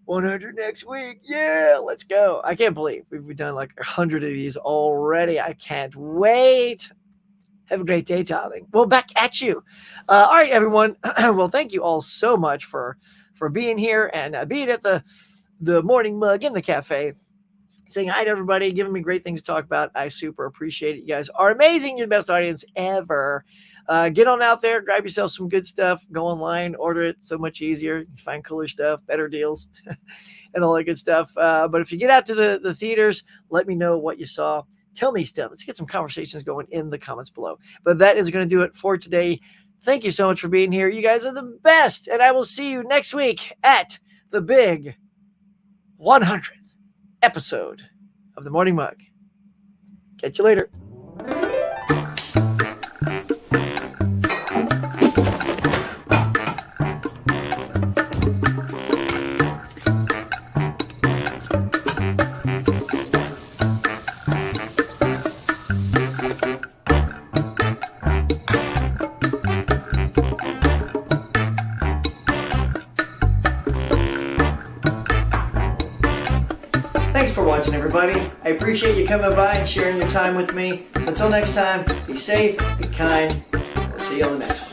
100 next week. Yeah, let's go. I can't believe we've done like 100 of these already. I can't wait. Have a great day, darling. Well, back at you. All right, everyone. Well, thank you all so much for being here and being at the morning mug in the cafe, saying hi to everybody, giving me great things to talk about. I super appreciate it. You guys are amazing. You're the best audience ever. Get on out there, grab yourself some good stuff, go online, order it. So much easier. You find cooler stuff, better deals, and all that good stuff. But if you get out to the theaters, let me know what you saw. Tell me stuff. Let's get some conversations going in the comments below. But that is going to do it for today. Thank you so much for being here. You guys are the best. And I will see you next week at the big 100th episode of the Morning Mug. Catch you later. Thanks for watching, everybody. I appreciate you coming by and sharing your time with me. So until next time, be safe, be kind. We'll see you on the next one.